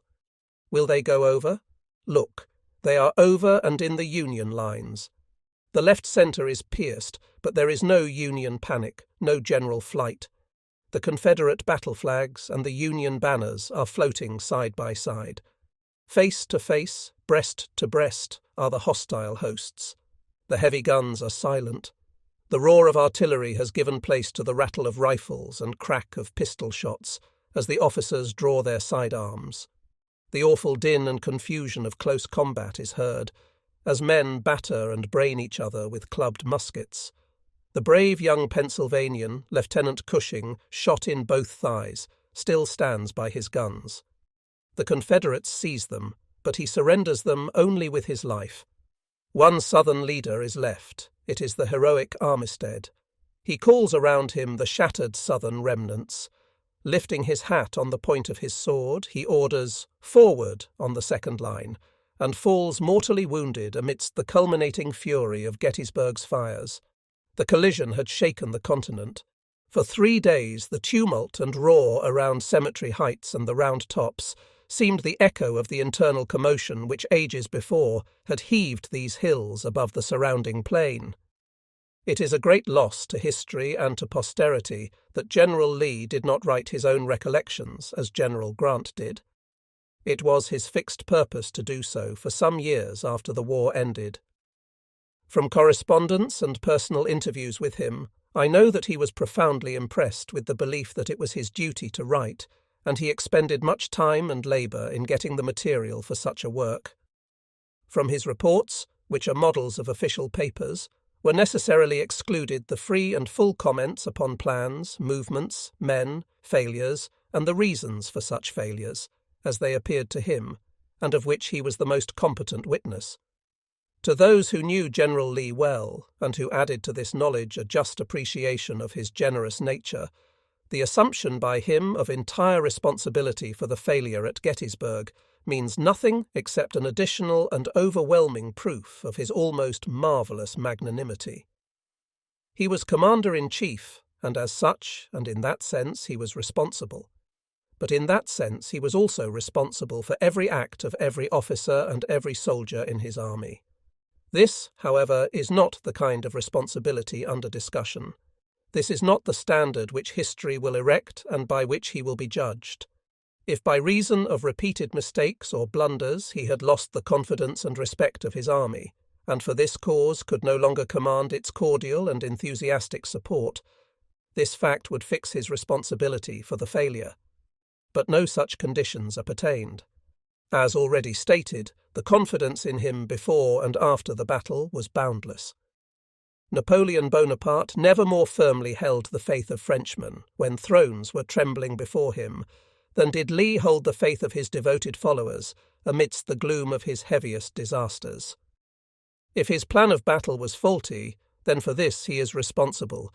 Will they go over? Look, they are over and in the Union lines. The left centre is pierced, but there is no Union panic, no general flight. The Confederate battle flags and the Union banners are floating side by side. Face to face, breast to breast, are the hostile hosts. The heavy guns are silent. The roar of artillery has given place to the rattle of rifles and crack of pistol shots as the officers draw their sidearms. The awful din and confusion of close combat is heard, as men batter and brain each other with clubbed muskets. The brave young Pennsylvanian, Lieutenant Cushing, shot in both thighs, still stands by his guns. The Confederates seize them, but he surrenders them only with his life. One Southern leader is left. It is the heroic Armistead. He calls around him the shattered Southern remnants. Lifting his hat on the point of his sword, he orders "Forward" on the second line, and falls mortally wounded amidst the culminating fury of Gettysburg's fires. The collision had shaken the continent. For 3 days the tumult and roar around Cemetery Heights and the Round Tops seemed the echo of the internal commotion which ages before had heaved these hills above the surrounding plain. It is a great loss to history and to posterity that General Lee did not write his own recollections as General Grant did. It was his fixed purpose to do so for some years after the war ended. From correspondence and personal interviews with him, I know that he was profoundly impressed with the belief that it was his duty to write, and he expended much time and labour in getting the material for such a work. From his reports, which are models of official papers, were necessarily excluded the free and full comments upon plans, movements, men, failures, and the reasons for such failures, as they appeared to him, and of which he was the most competent witness. To those who knew General Lee well, and who added to this knowledge a just appreciation of his generous nature, the assumption by him of entire responsibility for the failure at Gettysburg means nothing except an additional and overwhelming proof of his almost marvellous magnanimity. He was commander-in-chief, and as such, and in that sense, he was responsible. But in that sense he was also responsible for every act of every officer and every soldier in his army. This, however, is not the kind of responsibility under discussion. This is not the standard which history will erect and by which he will be judged. If by reason of repeated mistakes or blunders he had lost the confidence and respect of his army, and for this cause could no longer command its cordial and enthusiastic support, this fact would fix his responsibility for the failure. But no such conditions are pertained. As already stated, the confidence in him before and after the battle was boundless. Napoleon Bonaparte never more firmly held the faith of Frenchmen, when thrones were trembling before him, than did Lee hold the faith of his devoted followers amidst the gloom of his heaviest disasters. If his plan of battle was faulty, then for this he is responsible.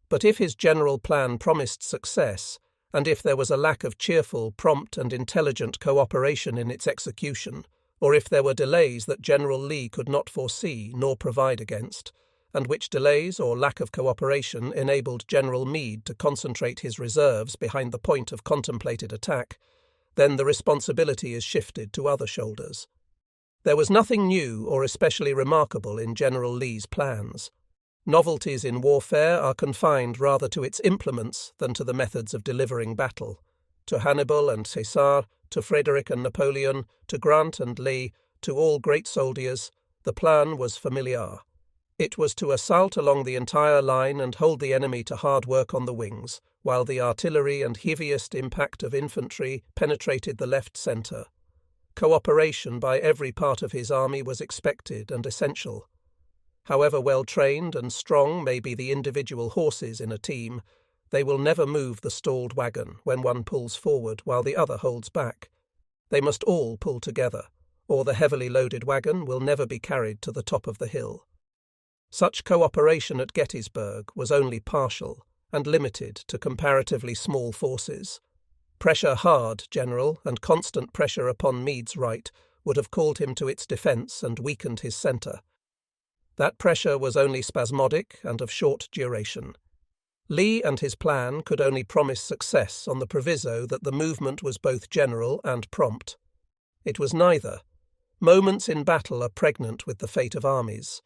But if his general plan promised success, and if there was a lack of cheerful, prompt and intelligent cooperation in its execution, or if there were delays that General Lee could not foresee nor provide against, and which delays or lack of cooperation enabled General Meade to concentrate his reserves behind the point of contemplated attack, then the responsibility is shifted to other shoulders. There was nothing new or especially remarkable in General Lee's plans. Novelties in warfare are confined rather to its implements than to the methods of delivering battle. To Hannibal and Cæsar, to Frederick and Napoleon, to Grant and Lee, to all great soldiers, the plan was familiar. It was to assault along the entire line and hold the enemy to hard work on the wings, while the artillery and heaviest impact of infantry penetrated the left centre. Cooperation by every part of his army was expected and essential. However well trained and strong may be the individual horses in a team, they will never move the stalled wagon when one pulls forward while the other holds back. They must all pull together, or the heavily loaded wagon will never be carried to the top of the hill. Such cooperation at Gettysburg was only partial and limited to comparatively small forces. Pressure hard, General, and constant pressure upon Meade's right would have called him to its defence and weakened his centre. That pressure was only spasmodic and of short duration. Lee and his plan could only promise success on the proviso that the movement was both general and prompt. It was neither. Moments in battle are pregnant with the fate of armies.